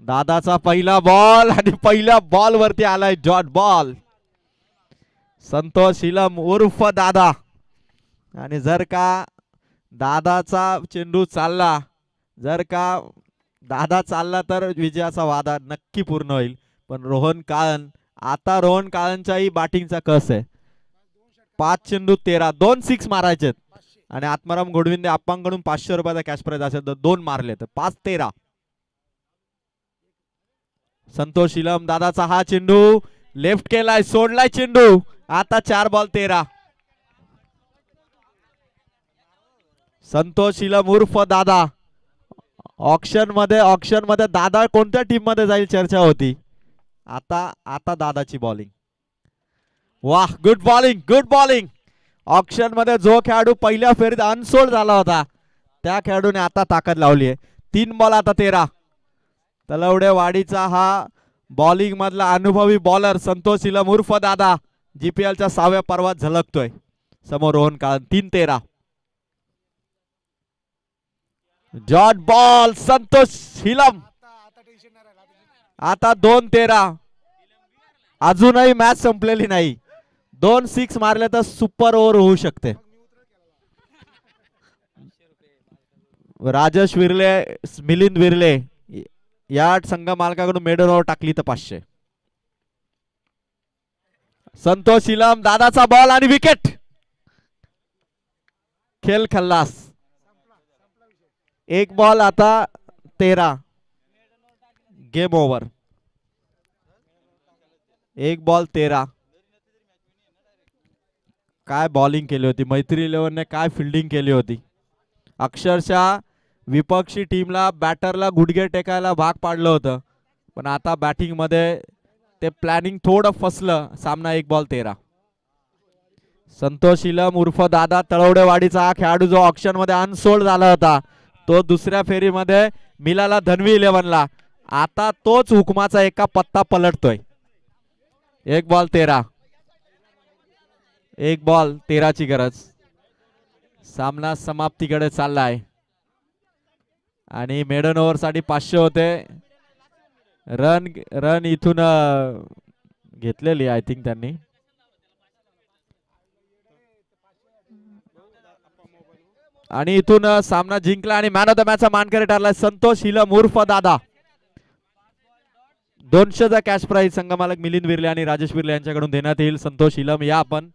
दादाचा पहिला बॉल आणि पहिल्या बॉल वरती आलाय डॉट बॉल. संतोष हिलम उर्फ दादा. आणि जर का दादाचा चेंडू चालला, जर का दादा चालला तर विजयाचा वादा नक्की पूर्ण होईल. पण रोहन काळन, आता रोहन काळनच्याही बॅटिंगचा कस आहे. 5 चेंडू 13, 2 6 मारायचे आणि आत्माराम घोडविंदे आप्पांकडून 500 रुपयाचा कॅश प्राइज असेल तर 2 मारले तर 5-13. संतोष हिलम, दादाचा हा चेंडू लेफ्ट केलाय, सोडलाय चेंडू. आता 4 बॉल 13. संतोष हिलम उर्फ दादा. ऑक्शन मध्ये दादा कोणत्या टीम मध्ये जाईल चर्चा होती. आता दादाची बॉलिंग. वाह, good bowling, good bowling. Auction मध्ये जो खेळाडू पहिल्या फेरीत अनसोल्ड झाला होता त्या खेळाडूने आता ताकद लावली आहे. 3 बॉल आता 13. तलवडेवाडीचा हा बॉलिंग मधला अनुभवी बॉलर संतोष हिलम उर्फ दादा GPL च्या 6व्या पर्वात झलकतोय. समोर रोहन काळन. 3-13. Dot ball Santosh Hilam. आता 2-13. अजूनही मॅच संपलेली नाही. 2 6 मारले तर सुपर ओव्हर होऊ शकते. राजेश विर्ले, मिलिंद विर्ले या संघ मालकाकडून मेडल ओव्हर टाकली तर 500. संतोष हिलम, दादाचा बॉल आणि विकेट. खेळ खल्लास. 1 बॉल आता 13. Game over. 1 बॉल 13. काय बॉलिंग केली होती मैत्री 11 ने, काय फिल्डिंग केली होती. अक्षरशः विपक्षी टीमला बॅटरला गुडघे टेकायला भाग पाडलं होतं. पण आता बॅटिंग मध्ये ते प्लॅनिंग थोडं फसलं. सामना 1 बॉल 13. संतोष हिलम उर्फ दादा तळवडेवाडीचा हा खेळाडू जो ऑक्शन मध्ये अनसोल्ड झाला होता तो दुसऱ्या फेरीमध्ये मिलाला धनवी 11 ला. आता तोच हुकमाचा एका पत्ता पलटतोय. 1 बॉल 13. 1 बॉल 13 ची गरज. सामना समाप्तीकडे चाललाय आणि मेडन ओव्हर साठी 500 होते. रन इथून घेतलेली आय थिंक त्यांनी. आणि इथून सामना जिंकला आणि मॅन ऑफ द मॅच चा मानकरी ठरलाय संतोष हिलम उर्फ दादा. 200चा कॅश प्राइज संघमालक मिलिंद बिर्ले आणि राजेश बिर्ले यांच्याकडून देण्यात येईल. संतोष इलम या आपण